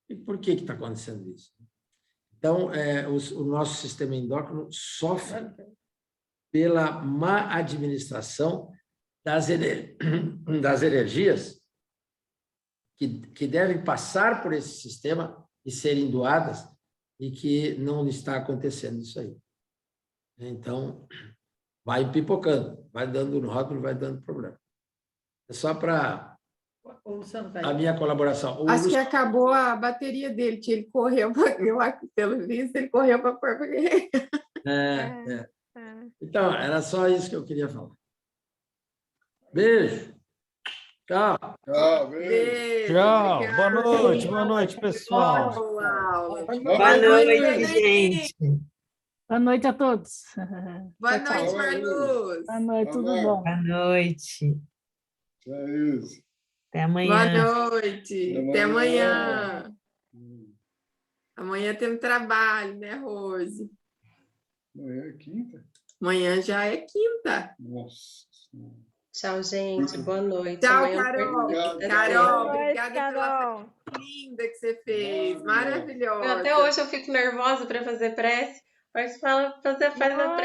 E por que está acontecendo isso? Então, o nosso sistema endócrino sofre pela má administração das energias que devem passar por esse sistema e serem doadas, e que não está acontecendo isso aí. Então, vai pipocando, vai dando no rótulo, vai dando problema. É só para O Luciano tá a aí. minha colaboração. O Acho que Luciano- acabou a bateria dele, que ele correu, pelo visto, ele correu para pôr. É. Então, era só isso que eu queria falar. Beijo. Tchau. Tchau, beijo. Beijo, Tchau, obrigada. boa noite, pessoal. Boa aula. Boa noite, gente. Boa noite a todos. Boa Tchau, tchau. noite, Marluz. Boa noite, tudo Amém. bom? Boa noite. É isso. Até Boa amanhã. noite. Até Até amanhã. amanhã. Amanhã temos trabalho, né, Rose? Amanhã é quinta? Amanhã já é quinta. Nossa Senhora. Tchau, gente. Boa noite. Tchau, Amanhã Carol. Obrigado. Carol, Boa noite, obrigada pela Carol. festa linda que você fez. Maravilhosa. Maravilhosa. Até hoje eu fico nervosa para fazer prece, mas faz a prece.